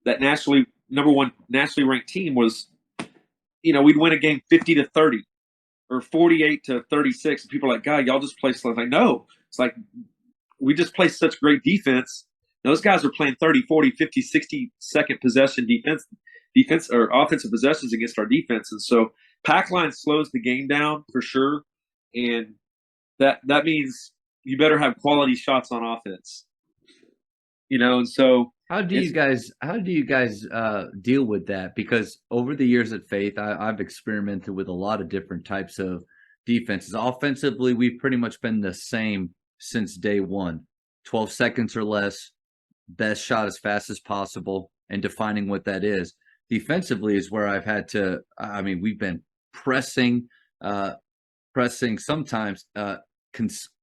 that number one nationally ranked team was, we'd win a game 50-30 or 48-36. And people are like, God, y'all just play slow. I'm like, no, it's like we just play such great defense. Those guys are playing 30, 40, 50, 60-second possession defense or offensive possessions against our defense. And so pack line slows the game down for sure. And that means you better have quality shots on offense. And so how do you guys deal with that? Because over the years at Faith, I've experimented with a lot of different types of defenses. Offensively, we've pretty much been the same since day one. 12 seconds or less, best shot as fast as possible, and defining what that is. Defensively is where I've had to. I mean, we've been pressing sometimes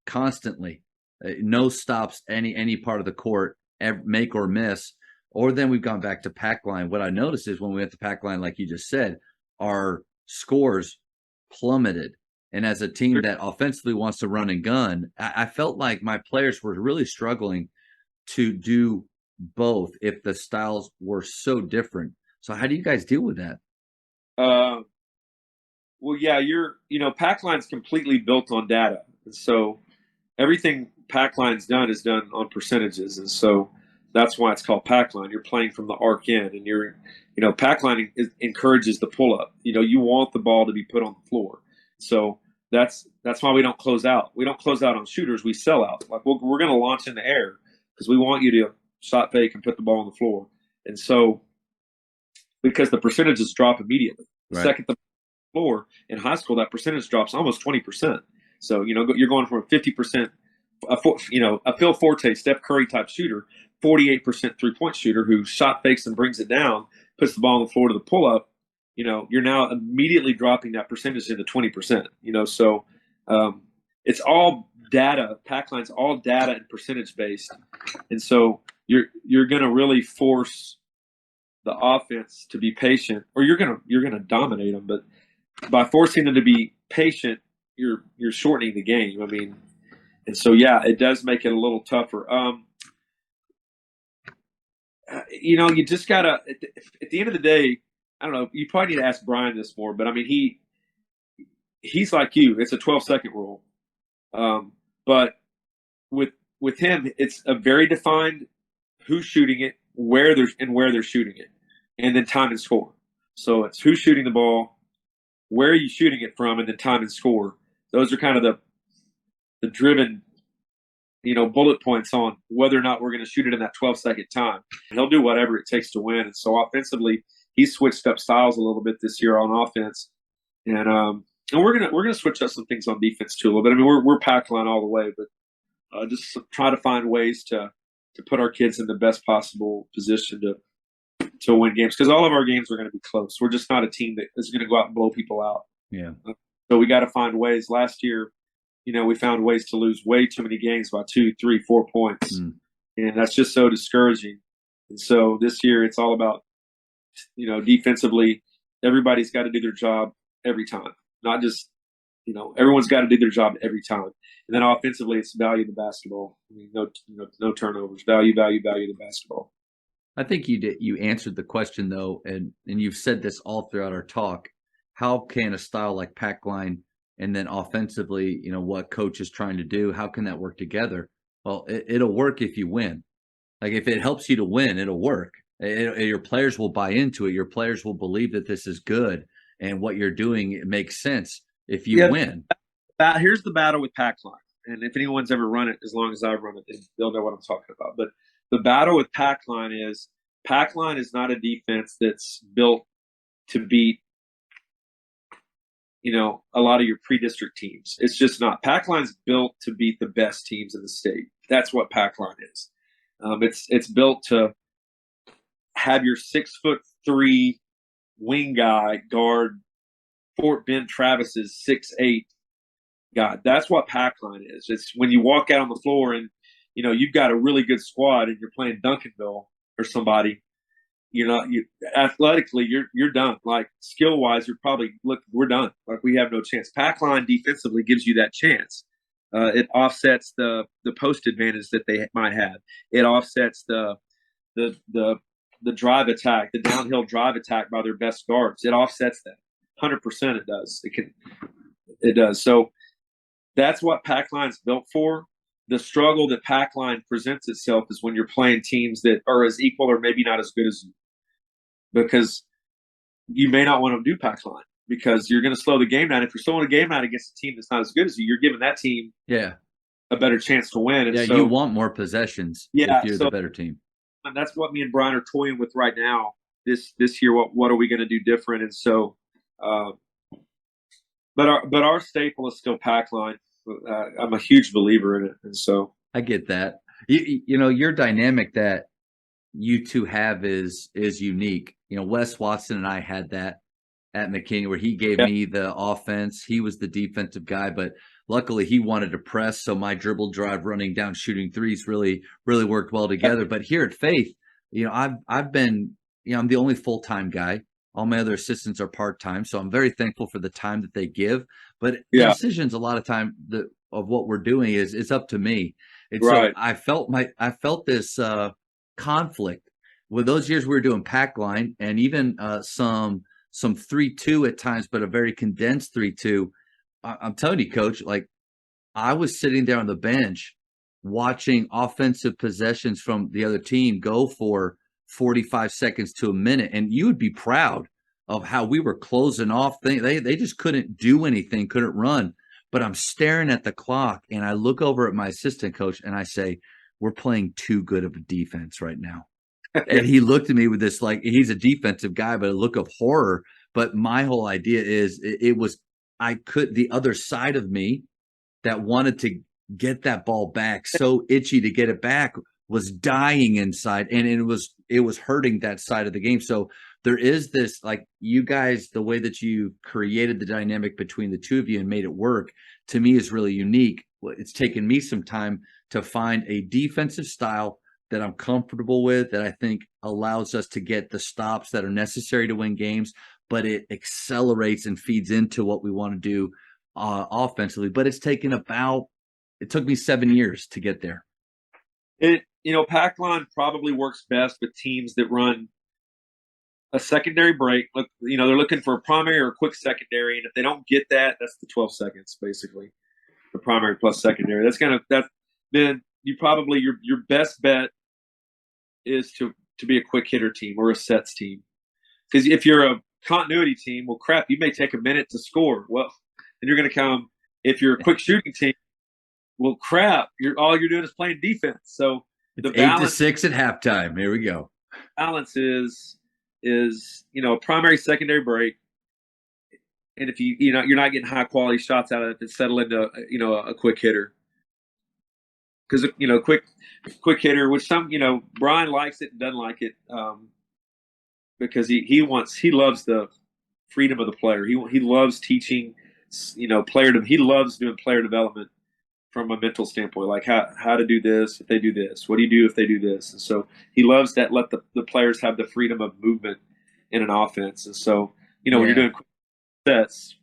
constantly, no stops any part of the court. Make or miss, or then we've gone back to pack line. What I noticed is when we went to pack line, like you just said, our scores plummeted. And as a team that offensively wants to run and gun, I felt like my players were really struggling to do both if the styles were so different. So how do you guys deal with that? Well, yeah, Packline's completely built on data. And so everything Packline's done is done on percentages. And so that's why it's called Packline. You're playing from the arc in, and Packline encourages the pull up. You want the ball to be put on the floor. So that's why we don't close out. We don't close out on shooters. We sell out. Like we're going to launch in the air because we want you to shot fake and put the ball on the floor. And so because the percentages drop immediately. The Right. second the floor in high school, that percentage drops almost 20%. So, you're going from a 50%, a Phil Forte, Steph Curry type shooter, 48% 3-point shooter who shot fakes and brings it down, puts the ball on the floor to the pull up. You're now immediately dropping that percentage into 20%. So it's all data. Packline's all data and percentage based, and so you're going to really force the offense to be patient, or you're gonna dominate them. But by forcing them to be patient, you're shortening the game. I mean, and so yeah, it does make it a little tougher. You just gotta at the end of the day. I don't know. You probably need to ask Brian this more, but I mean, he's like you. It's a 12-second rule, but with him, it's a very defined who's shooting it, where they're shooting it, and then time and score. So it's who's shooting the ball, where are you shooting it from, and then time and score. Those are kind of the driven, bullet points on whether or not we're going to shoot it in that 12-second time. And he'll do whatever it takes to win. And so offensively, he's switched up styles a little bit this year on offense, and we're gonna switch up some things on defense too a little bit. I mean, we're Packline all the way, but just try to find ways to put our kids in the best possible position to win games, because all of our games are going to be close. We're just not a team that is going to go out and blow people out. Yeah. So we got to find ways. Last year, we found ways to lose way too many games by 2, 3, 4 points, and that's just so discouraging. And so this year, it's all about defensively. Everybody's got to do their job every time, not just everyone's got to do their job every time. And then offensively, it's value the basketball. I mean, no turnovers. Value the basketball. I think you answered the question though, and you've said this all throughout our talk. How can a style like Packline and then offensively, what coach is trying to do, how can that work together? Well, it'll work if you win. Like if it helps you to win, it'll work. Your players will buy into it. Your players will believe that this is good and what you're doing, it makes sense if you win. Here's the battle with Packline. And if anyone's ever run it, as long as I've run it, they'll know what I'm talking about. But the battle with Packline is not a defense that's built to beat, a lot of your pre-district teams. It's just not. Packline's built to beat the best teams in the state. That's what Packline is. It's built to have your 6'3" wing guy guard Fort Bend Travis's 6'8" guy. That's what Packline is. It's when you walk out on the floor and you've got a really good squad and you're playing Duncanville or somebody. Athletically you're done. Like skill wise, we're done. Like we have no chance. Packline defensively gives you that chance. It offsets the post advantage that they might have. It offsets the drive attack, the downhill drive attack by their best guards. It offsets that 100%. It does. It does. So that's what Packline's built for. The struggle that Packline presents itself is when you're playing teams that are as equal or maybe not as good as you, because you may not want to do Packline because you're going to slow the game down. If you're slowing the game down against a team that's not as good as you, you're giving that team a better chance to win. And so, you want more possessions if you're the better team. And that's what me and Brian are toying with right now. This year, what are we going to do different? And so, but our staple is still Packline. I'm a huge believer in it, and so I get that. Your dynamic that you two have is unique. Wes Watson and I had that at McKinney, where he gave me the offense. He was the defensive guy, but luckily he wanted to press, so my dribble drive, running down, shooting threes really worked well together. But here at Faith, I've been, I'm the only full-time guy. All my other assistants are part-time, so I'm very thankful for the time that they give. But the decisions a lot of time of what we're doing is up to me. And so I felt this conflict. With those years, we were doing pack line and even some 3-2 at times, but a very condensed 3-2. I'm telling you, Coach, like I was sitting there on the bench watching offensive possessions from the other team go for 45 seconds to a minute, and you would be proud of how we were closing off things. They just couldn't do anything, couldn't run. But I'm staring at the clock, and I look over at my assistant coach, and I say, "We're playing too good of a defense right now." And he looked at me with this, like, he's a defensive guy, but a look of horror. But my whole idea is it was the other side of me that wanted to get that ball back, so itchy to get it back, was dying inside, and it was hurting that side of the game. So there is this, like, you guys, the way that you created the dynamic between the two of you and made it work, to me is really unique. It's taken me some time to find a defensive style that I'm comfortable with, that I think allows us to get the stops that are necessary to win games, but it accelerates and feeds into what we want to do offensively. But it took me 7 years to get there. Pack line probably works best with teams that run a secondary break. Look, they're looking for a primary or a quick secondary, and if they don't get that, that's the 12 seconds basically, the primary plus secondary. Then you probably your best bet is to be a quick hitter team or a sets team. Because if you're a continuity team, well, crap, you may take a minute to score. Well, then you're going to come. If you're a quick shooting team, well, crap, all you're doing is playing defense. So it's 8-6 at halftime. Here we go. Balance is a primary secondary break, and if you're not getting high quality shots out of it, then settle into a quick hitter. Because quick hitter, which Brian likes it and doesn't like it, because he loves the freedom of the player. He loves teaching, he loves doing player development from a mental standpoint, like how to do this if they do this. What do you do if they do this? And so he loves that. Let the players have the freedom of movement in an offense. And so when you're doing sets,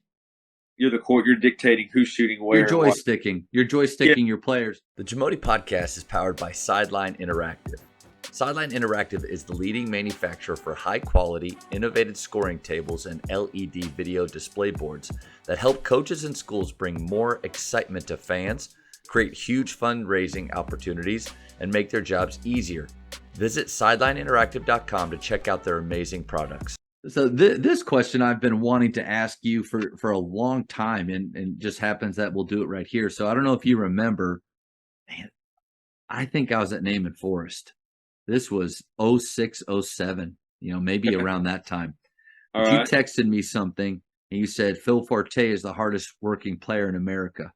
you're the court. You're dictating who's shooting where. You're joysticking. You're joysticking your players. The Jamodi Podcast is powered by Sideline Interactive. Sideline Interactive is the leading manufacturer for high-quality, innovative scoring tables and LED video display boards that help coaches and schools bring more excitement to fans, create huge fundraising opportunities, and make their jobs easier. Visit sidelineinteractive.com to check out their amazing products. So this question I've been wanting to ask you for a long time, and just happens that we'll do it right here. So I don't know if you remember, man, I think I was at Naaman Forest. This was 06, 07, maybe around that time. You texted me something, and you said, Phil Forte is the hardest working player in America.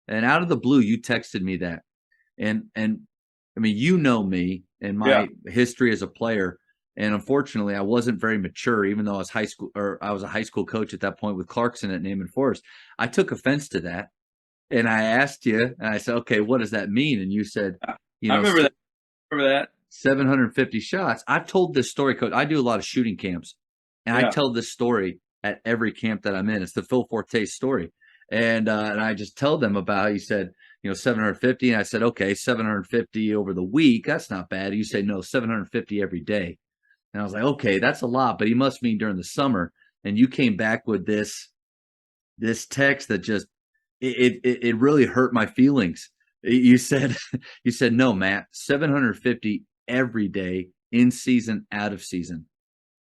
And out of the blue, you texted me that. And I mean, you know me and my history as a player. And unfortunately, I wasn't very mature, even though I was a high school coach at that point with Clarkson at Naaman Forest. I took offense to that. And I asked you, and I said, okay, what does that mean? And you said, I remember that. 750 shots. I've told this story, Coach. I do a lot of shooting camps, and I tell this story at every camp that I'm in. It's the Phil Forte story. And I just tell them about, you said, 750. And I said, okay, 750 over the week. That's not bad. You say, no, 750 every day. And I was like, okay, that's a lot, but he must mean during the summer. And you came back with this text that just, it really hurt my feelings. You said, no, Matt, 750 every day, in season, out of season.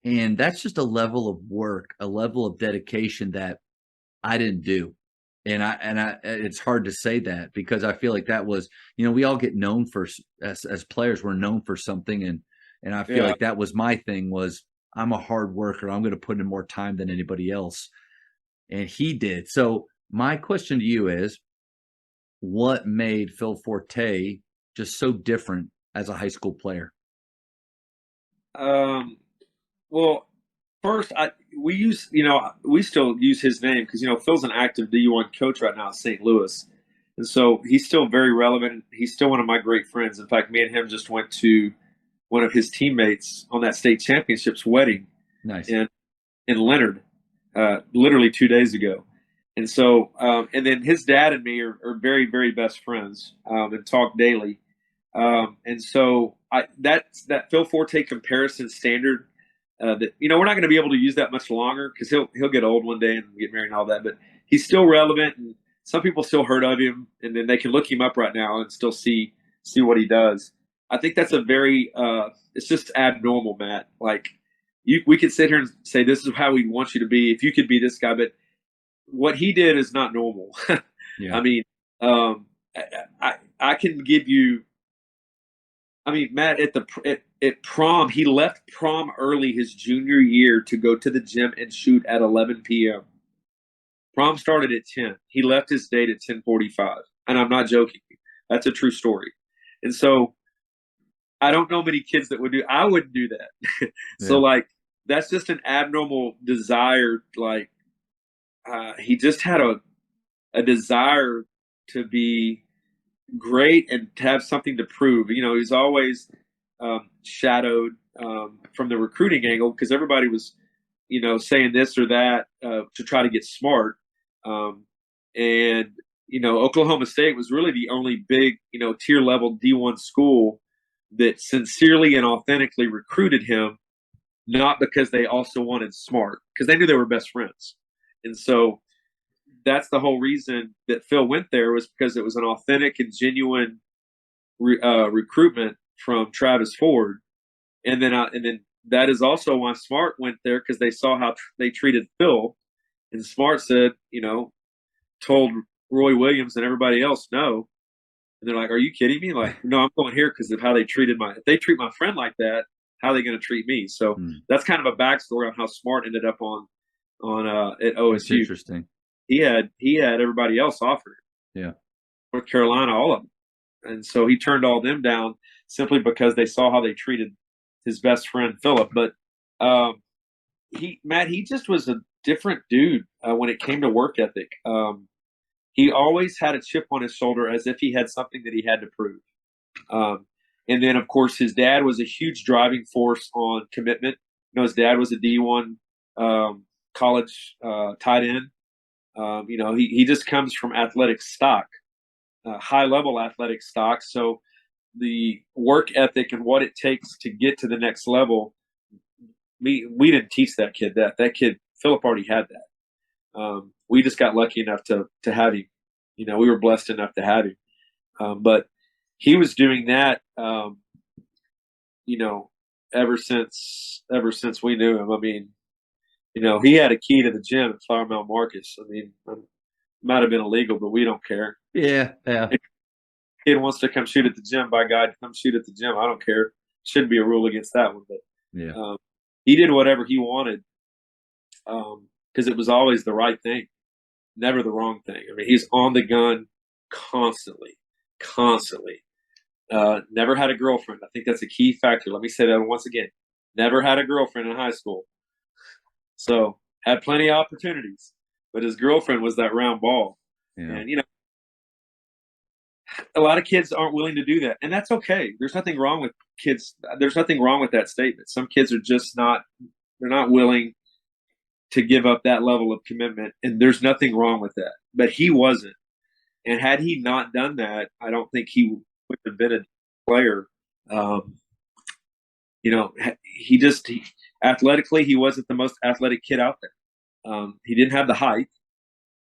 And that's just a level of work, a level of dedication that I didn't do. And it's hard to say that, because I feel like that was, we all get known for, as players, we're known for something. And I feel like that was my thing, was I'm a hard worker. I'm going to put in more time than anybody else. And he did. So my question to you is, what made Phil Forte just so different as a high school player? Well, first, we still use his name because, Phil's an active D1 coach right now at St. Louis. And so he's still very relevant. He's still one of my great friends. In fact, me and him just went to one of his teammates on that state championship's wedding. Nice. in Leonard, literally 2 days ago. And so, and then his dad and me are very, very best friends, and talk daily. And so that Phil Forte comparison standard, that we're not going to be able to use that much longer because he'll get old one day and get married and all that. But he's still relevant, and some people still heard of him, and then they can look him up right now and still see what he does. I think that's a very it's just abnormal, Matt. Like we could sit here and say this is how we want you to be if you could be this guy, but what he did is not normal. Yeah. I mean, I can give you. I mean, Matt, at prom, he left prom early his junior year to go to the gym and shoot at 11 p.m. Prom started at 10. He left his date at 10:45, and I'm not joking. That's a true story. And so, I don't know many kids that would do. I wouldn't do that. So, like, that's just an abnormal desire. Like, he just had a desire to be great and to have something to prove. He's always shadowed from the recruiting angle because everybody was, saying this or that to try to get smart. And Oklahoma State was really the only big, tier level D1 school that sincerely and authentically recruited him, not because they also wanted smart, because they knew they were best friends. And so that's the whole reason that Phil went there, was because it was an authentic and genuine recruitment from Travis Ford. And then that is also why Smart went there, because they saw how they treated Phil. And Smart said, told Roy Williams and everybody else no. And they're like, "Are you kidding me? Like, no, I'm going here because of how they treated if they treat my friend like that, how are they going to treat me?" So that's kind of a backstory on how Smart ended up on at OSU. That's interesting. He had everybody else offered. Yeah. North Carolina, all of them. And so he turned all them down simply because they saw how they treated his best friend, Philip. But he just was a different dude when it came to work ethic. He always had a chip on his shoulder as if he had something that he had to prove. And then, of course, his dad was a huge driving force on commitment. His dad was a D1 college tight end. He just comes from athletic stock, high-level athletic stock. So the work ethic and what it takes to get to the next level, we didn't teach that kid that. That kid, Philip, already had that. We just got lucky enough to have him. We were blessed enough to have him. But he was doing that, ever since we knew him. I mean, he had a key to the gym at Flower Mound Marcus. I mean, it might have been illegal, but we don't care. Yeah. If a kid wants to come shoot at the gym, by God, come shoot at the gym. I don't care. Shouldn't be a rule against that one. But he did whatever he wanted because it was always the right thing, never the wrong thing. I mean, he's on the gun constantly. Never had a girlfriend. I think that's a key factor. Let me say that once again. Never had a girlfriend in high school. So had plenty of opportunities, but his girlfriend was that round ball. Yeah. And, a lot of kids aren't willing to do that. And that's okay. There's nothing wrong with kids. There's nothing wrong with that statement. Some kids are just they're not willing to give up that level of commitment. And there's nothing wrong with that. But he wasn't. And had he not done that, I don't think he would have been a player. Athletically, he wasn't the most athletic kid out there. He didn't have the height.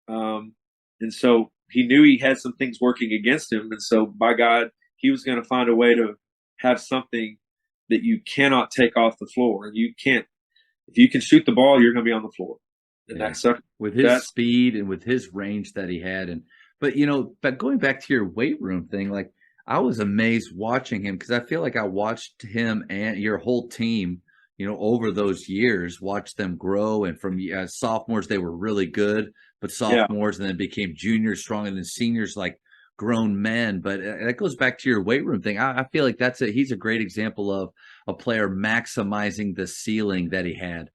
And so he knew he had some things working against him. And so, by God, he was going to find a way to have something that you cannot take off the floor. And you can't, if you can shoot the ball, you're going to be on the floor. And that's with his speed and with his range that he had. But going back to your weight room thing, like, I was amazed watching him because I feel like I watched him and your whole team, over those years, watch them grow. And from sophomores, they were really good, but sophomores and then became juniors strong and then seniors like grown men. But that goes back to your weight room thing. I feel like he's a great example of a player maximizing the ceiling that he had.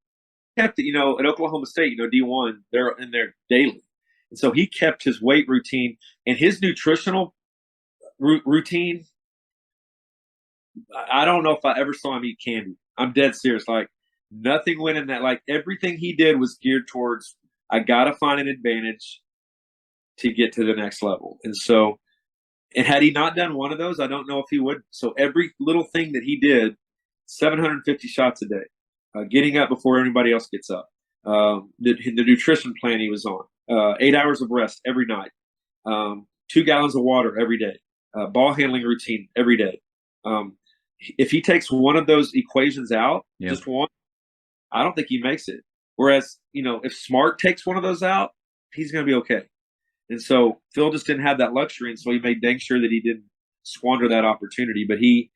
Kept, at Oklahoma State, D1, they're in there daily. And so he kept his weight routine and his nutritional routine. I don't know if I ever saw him eat candy. I'm dead serious. Like, nothing went in that. Like, everything he did was geared towards, I got to find an advantage to get to the next level. And so And had he not done one of those, I don't know if he would. So every little thing that he did, 750 shots a day, getting up before everybody else gets up, the nutrition plan he was on, 8 hours of rest every night, 2 gallons of water every day, ball handling routine every day. If he takes one of those equations out, just one, I don't think he makes it. Whereas, if Smart takes one of those out, he's going to be okay. And so Phil just didn't have that luxury, and so he made dang sure that he didn't squander that opportunity. But he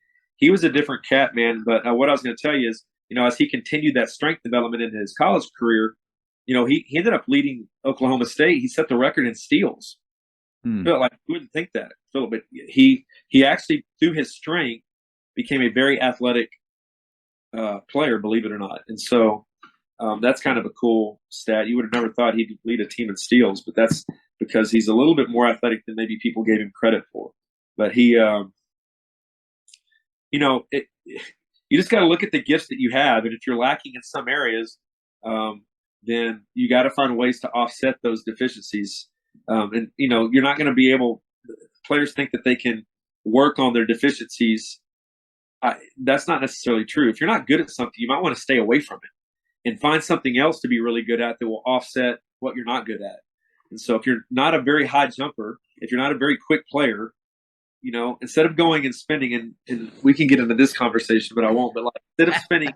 was a different cat, man. But what I was going to tell you is, as he continued that strength development in his college career, he ended up leading Oklahoma State. He set the record in steals. Phil, like, you wouldn't think that, Phil, but he actually, through his strength, became a very athletic player, believe it or not. And so that's kind of a cool stat. You would have never thought he'd lead a team in steals, but that's because he's a little bit more athletic than maybe people gave him credit for. But he, you just got to look at the gifts that you have. And if you're lacking in some areas, then you got to find ways to offset those deficiencies. And, you're not going to be able – players think that they can work on their deficiencies. That's not necessarily true. If you're not good at something, you might want to stay away from it and find something else to be really good at that will offset what you're not good at. And so if you're not a very high jumper, if you're not a very quick player, instead of going and spending, and we can get into this conversation, but I won't, but like, instead of spending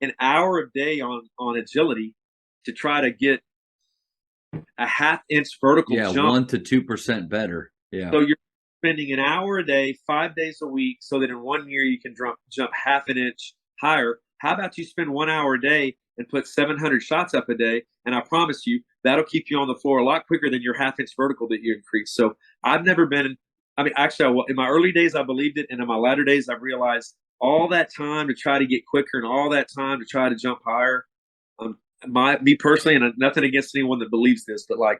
an hour a day on agility to try to get a half-inch vertical jump. 1 to 2% better. Yeah. So you're spending an hour a day, 5 days a week, so that in 1 year you can jump half an inch higher. How about you spend 1 hour a day and put 700 shots up a day? And I promise you, that'll keep you on the floor a lot quicker than your half-inch vertical that you increase. So I've never been – actually, in my early days, I believed it. And in my latter days, I've realized all that time to try to get quicker and all that time to try to jump higher. Me personally, and nothing against anyone that believes this, but like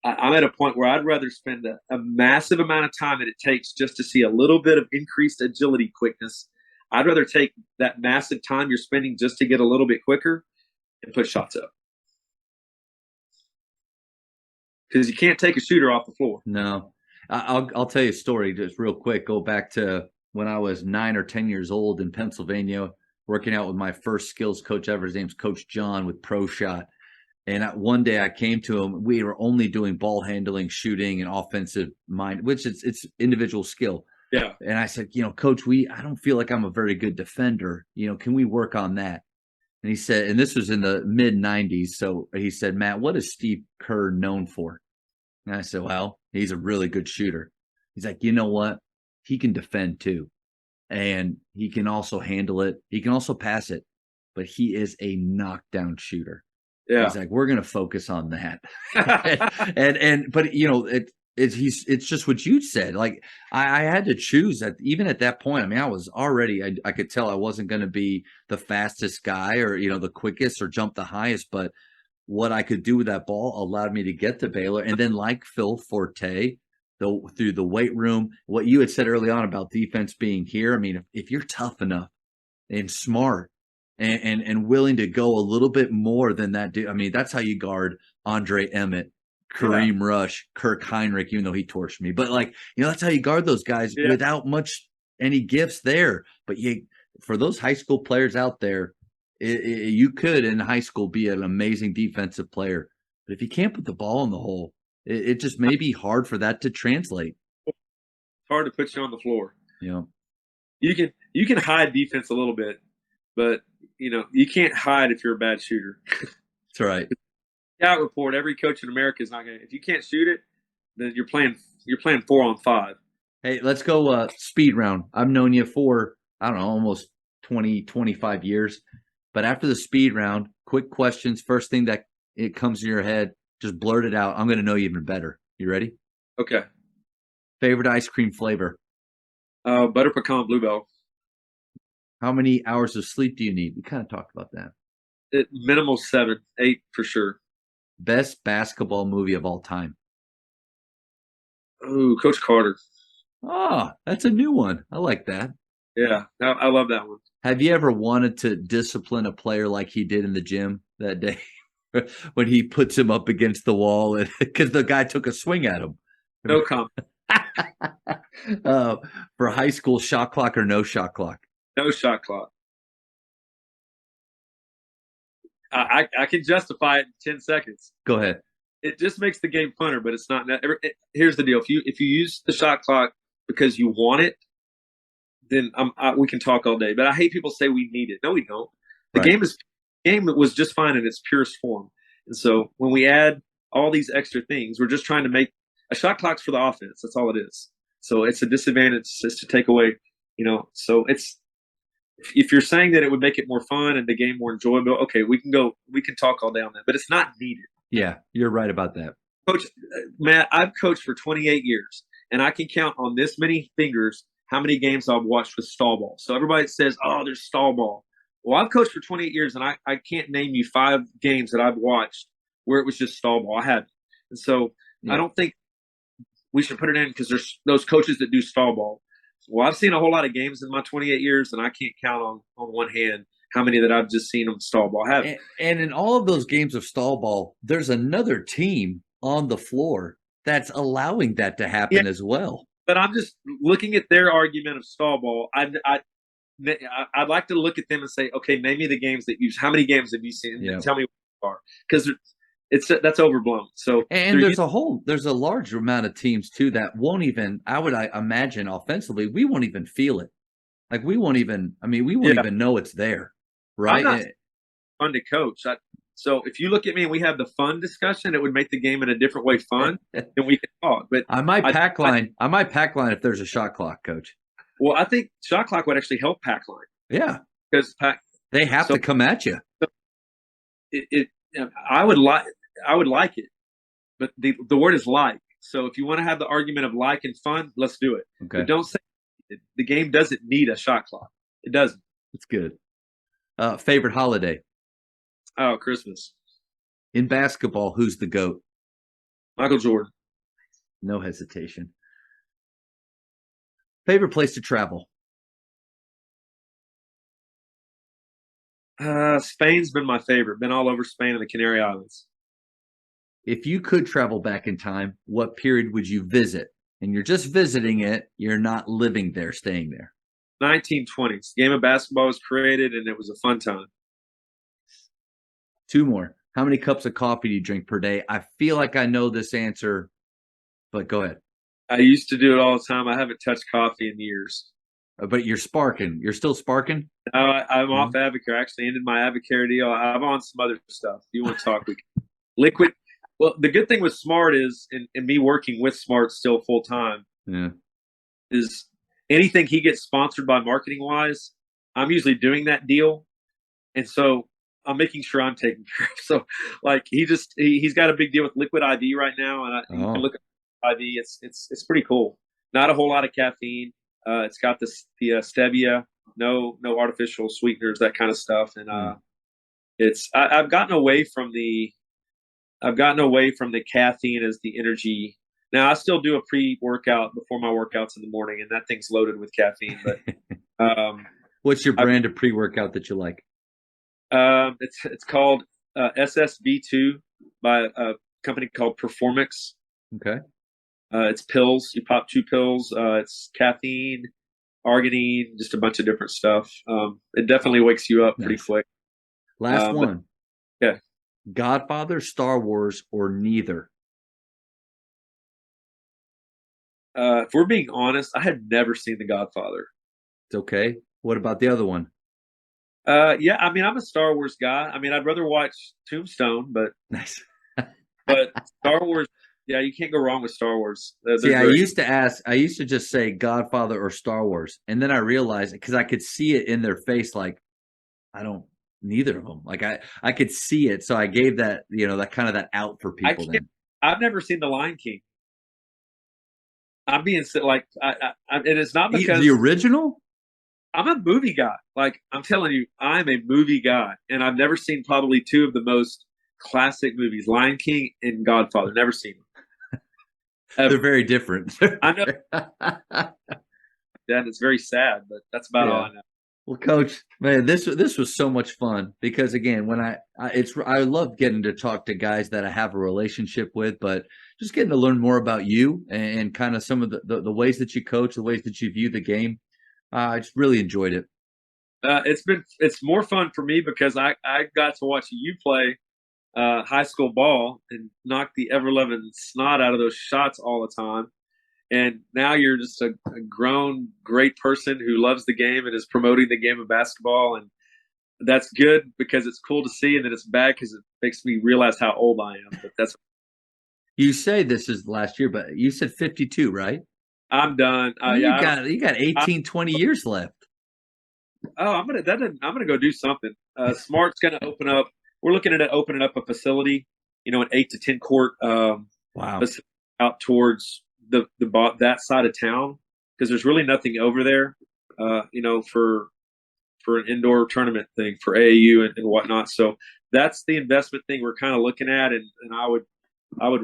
I'm at a point where I'd rather spend a massive amount of time that it takes just to see a little bit of increased agility quickness. I'd rather take that massive time you're spending just to get a little bit quicker and put shots up. Because you can't take a shooter off the floor. No. I'll tell you a story just real quick. Go back to when I was 9 or 10 years old in Pennsylvania, working out with my first skills coach ever. His name's Coach John with Pro Shot. And one day I came to him. We were only doing ball handling, shooting, and offensive mind, which it's individual skill. Yeah. And I said, Coach, I don't feel like I'm a very good defender. Can we work on that? And he said, and this was in the mid 90s. So he said, Matt, what is Steve Kerr known for? And I said, well, he's a really good shooter. He's like, you know what? He can defend too. And he can also handle it. He can also pass it. But he is a knockdown shooter. Yeah. He's like, we're going to focus on that. But it's just what you said. Like I had to choose that even at that point. I mean, I was already, I could tell I wasn't going to be the fastest guy or, the quickest or jump the highest, but what I could do with that ball allowed me to get to Baylor. And then like Phil Forte, through the weight room, what you had said early on about defense being here. I mean, if you're tough enough and smart and willing to go a little bit more than that dude, I mean, that's how you guard Andre Emmett, Kareem Rush, Kirk Heinrich, even though he torched me. But that's how you guard those guys without any gifts there. But for those high school players out there, you could in high school be an amazing defensive player. But if you can't put the ball in the hole, it just may be hard for that to translate. It's hard to put you on the floor. Yeah. You can hide defense a little bit, but you can't hide if you're a bad shooter. That's right. Scout report, every coach in America is not going to – if you can't shoot it, then you're playing 4-on-5. Hey, let's go speed round. I've known you for, I don't know, almost 20, 25 years. But after the speed round, quick questions, first thing that it comes to your head, just blurt it out. I'm going to know you even better. You ready? Okay. Favorite ice cream flavor? Butter pecan bluebell. How many hours of sleep do you need? We kind of talked about that. Minimal 7, 8 for sure. Best basketball movie of all time? Ooh, Coach Carter. Oh, that's a new one. I like that. Yeah, I love that one. Have you ever wanted to discipline a player like he did in the gym that day when he puts him up against the wall because the guy took a swing at him? No comment. For high school, shot clock or no shot clock? No shot clock. I can justify it in 10 seconds. Go ahead. It just makes the game funner, but it's not. Here's the deal: if you use the shot clock because you want it, then we can talk all day. But I hate people say we need it. No, we don't. The Right. game was just fine in its purest form. And so when we add all these extra things, we're just trying to make a shot clock's for the offense. That's all it is. So it's a disadvantage just to take away, So it's if you're saying that it would make it more fun and the game more enjoyable, okay, we can talk all day on that, but it's not needed. Yeah, you're right about that. Coach Matt, I've coached for 28 years, and I can count on this many fingers how many games I've watched with stall ball. So everybody says, "Oh, there's stall ball." Well, I've coached for 28 years, and I can't name you 5 games that I've watched where it was just stall ball. I haven't, and so I don't think we should put it in because there's those coaches that do stall ball. Well, I've seen a whole lot of games in my 28 years, and I can't count on one hand how many that I've just seen them stall ball. I haven't. And in all of those games of stall ball, there's another team on the floor that's allowing that to happen as well. But I'm just looking at their argument of stall ball. I'd like to look at them and say, okay, name me the games that how many games have you seen? And tell me what they are, because that's overblown. So and there's a large amount of teams too that won't even. I imagine offensively, we won't even feel it. Like we won't even even know it's there, right? I'm not fun to coach. So if you look at me and we have the fun discussion, it would make the game in a different way fun, and we can talk. But I might pack line if there's a shot clock, Coach. Well, I think shot clock would actually help pack line. Yeah, because they have to come at you. I would like it, but the word is like. So if you want to have the argument of like and fun, let's do it. Okay. But don't say the game doesn't need a shot clock. It doesn't. It's good. Favorite holiday? Oh, Christmas. In basketball, who's the GOAT? Michael Jordan. No hesitation. Favorite place to travel? Spain's been my favorite. Been all over Spain and the Canary Islands. If you could travel back in time, what period would you visit? And you're just visiting it. You're not living there, staying there. 1920s. Game of basketball was created, and it was a fun time. 2 more. How many cups of coffee do you drink per day? I feel like I know this answer, but go ahead. I used to do it all the time. I haven't touched coffee in years. But you're sparking. You're still sparking? I'm off Advocare. I actually ended my Advocare deal. I'm on some other stuff. If you want to talk, liquid. Well, the good thing with Smart is, and me working with Smart still full time, is anything he gets sponsored by marketing wise, I'm usually doing that deal, and so I'm making sure I'm taken care of. So, like he's got a big deal with Liquid IV right now, and you can look at IV. It's pretty cool. Not a whole lot of caffeine. It's got the stevia, no artificial sweeteners, that kind of stuff, and I've gotten away from the caffeine as the energy. Now I still do a pre-workout before my workouts in the morning, and that thing's loaded with caffeine. But what's your brand of pre-workout that you like? It's called SSB2 by a company called Performix. Okay. It's pills. You pop 2 pills. It's caffeine, arginine, just a bunch of different stuff. It definitely wakes you up pretty quick. Last one. Yeah. Godfather, Star Wars, or neither? If we're being honest, I had never seen The Godfather. It's okay. What about the other one? Yeah, I mean, I'm a Star Wars guy. I mean, I'd rather watch Tombstone, but nice. But Star Wars, yeah, you can't go wrong with Star Wars. See, I used to just say Godfather or Star Wars, and then I realized, because I could see it in their face, like, neither of them. Like I could see it, so I gave that, that kind of that out for people. Then I've never seen The Lion King. I'm being like, it is not because the original. I'm a movie guy. Like, I'm telling you, I'm a movie guy, and I've never seen probably 2 of the most classic movies, Lion King and Godfather. Never seen them. They're very different. I know. That it's very sad, but that's about all I know. Well, Coach, man, this was so much fun because again, when I love getting to talk to guys that I have a relationship with, but just getting to learn more about you and kind of some of the ways that you coach, the ways that you view the game. I just really enjoyed it. It's more fun for me because I got to watch you play high school ball and knock the ever loving snot out of those shots all the time. And now you're just a grown, great person who loves the game and is promoting the game of basketball. And that's good because it's cool to see, and then it's bad because it makes me realize how old I am. But that's You say this is last year, but you said 52, right? I'm done. You got 18, 20 years left. Oh, I'm gonna go do something. Smart's gonna open up. We're looking at opening up a facility, an 8 to 10 court Wow. facility out towards that side of town because there's really nothing over there, for an indoor tournament thing for AAU and whatnot. So that's the investment thing we're kind of looking at, and I would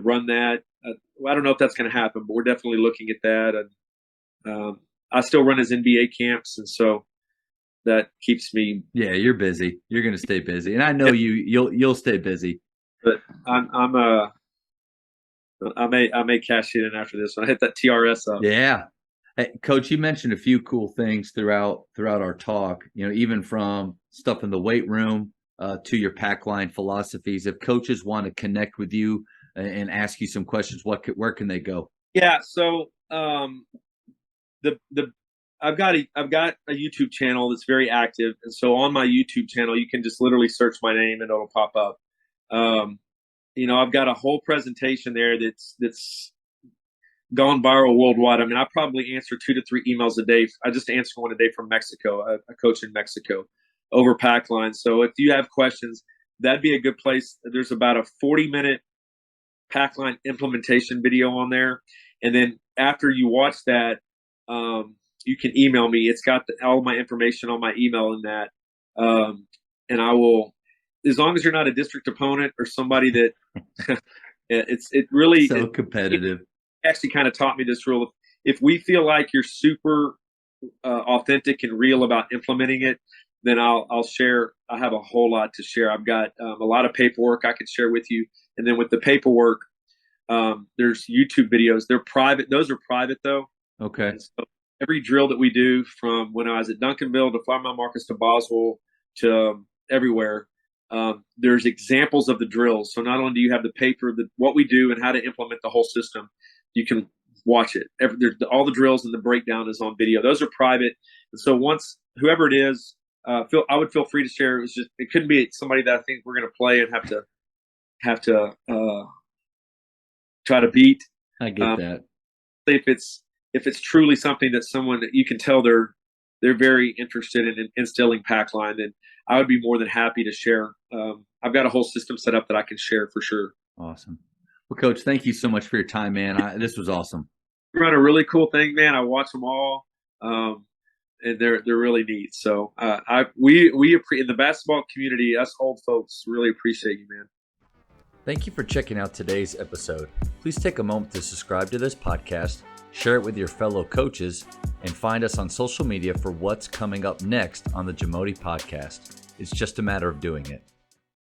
run that. I don't know if that's going to happen, but we're definitely looking at that. And I still run his NBA camps, and so that keeps me. Yeah, you're busy. You're going to stay busy, and I know you'll stay busy. But I may cash it in after this when I hit that TRS up. Yeah. Hey, Coach, you mentioned a few cool things throughout our talk, even from stuff in the weight room to your pack line philosophies. If coaches want to connect with you and ask you some questions, where can they go? Yeah. So I've got a YouTube channel that's very active. And so on my YouTube channel, you can just literally search my name and it'll pop up. I've got a whole presentation there that's gone viral worldwide. I mean, I probably answer 2 to 3 emails a day. I just answer one a day from Mexico, a coach in Mexico over pack line. So if you have questions, that'd be a good place. There's about a 40-minute pack line implementation video on there. And then after you watch that, you can email me. It's got all my information on my email in that. And I will, as long as you're not a district opponent or somebody that it really so competitive. Actually kind of taught me this rule. If we feel like you're super authentic and real about implementing it, then I'll share. I have a whole lot to share. I've got a lot of paperwork I could share with you. And then with the paperwork, there's YouTube videos. They're private. Those are private though. Okay. And so every drill that we do from when I was at Duncanville to Flower Mound Marcus to Boswell to everywhere, there's examples of the drills. So not only do you have the paper, what we do and how to implement the whole system, you can watch it. All the drills and the breakdown is on video. Those are private. And so once whoever it is, I would feel free to share. It couldn't be somebody that I think we're going to play and have to try to beat. I get that. If it's truly something that someone that you can tell they're very interested in instilling pack line, then I would be more than happy to share. I've got a whole system set up that I can share for sure. Awesome. Well, Coach, thank you so much for your time, man. This was awesome. You run a really cool thing, man. I watch them all, and they're really neat. So we in the basketball community, us old folks, really appreciate you, man. Thank you for checking out today's episode. Please take a moment to subscribe to this podcast, share it with your fellow coaches, and find us on social media for what's coming up next on the Jamodi Podcast. It's just a matter of doing it.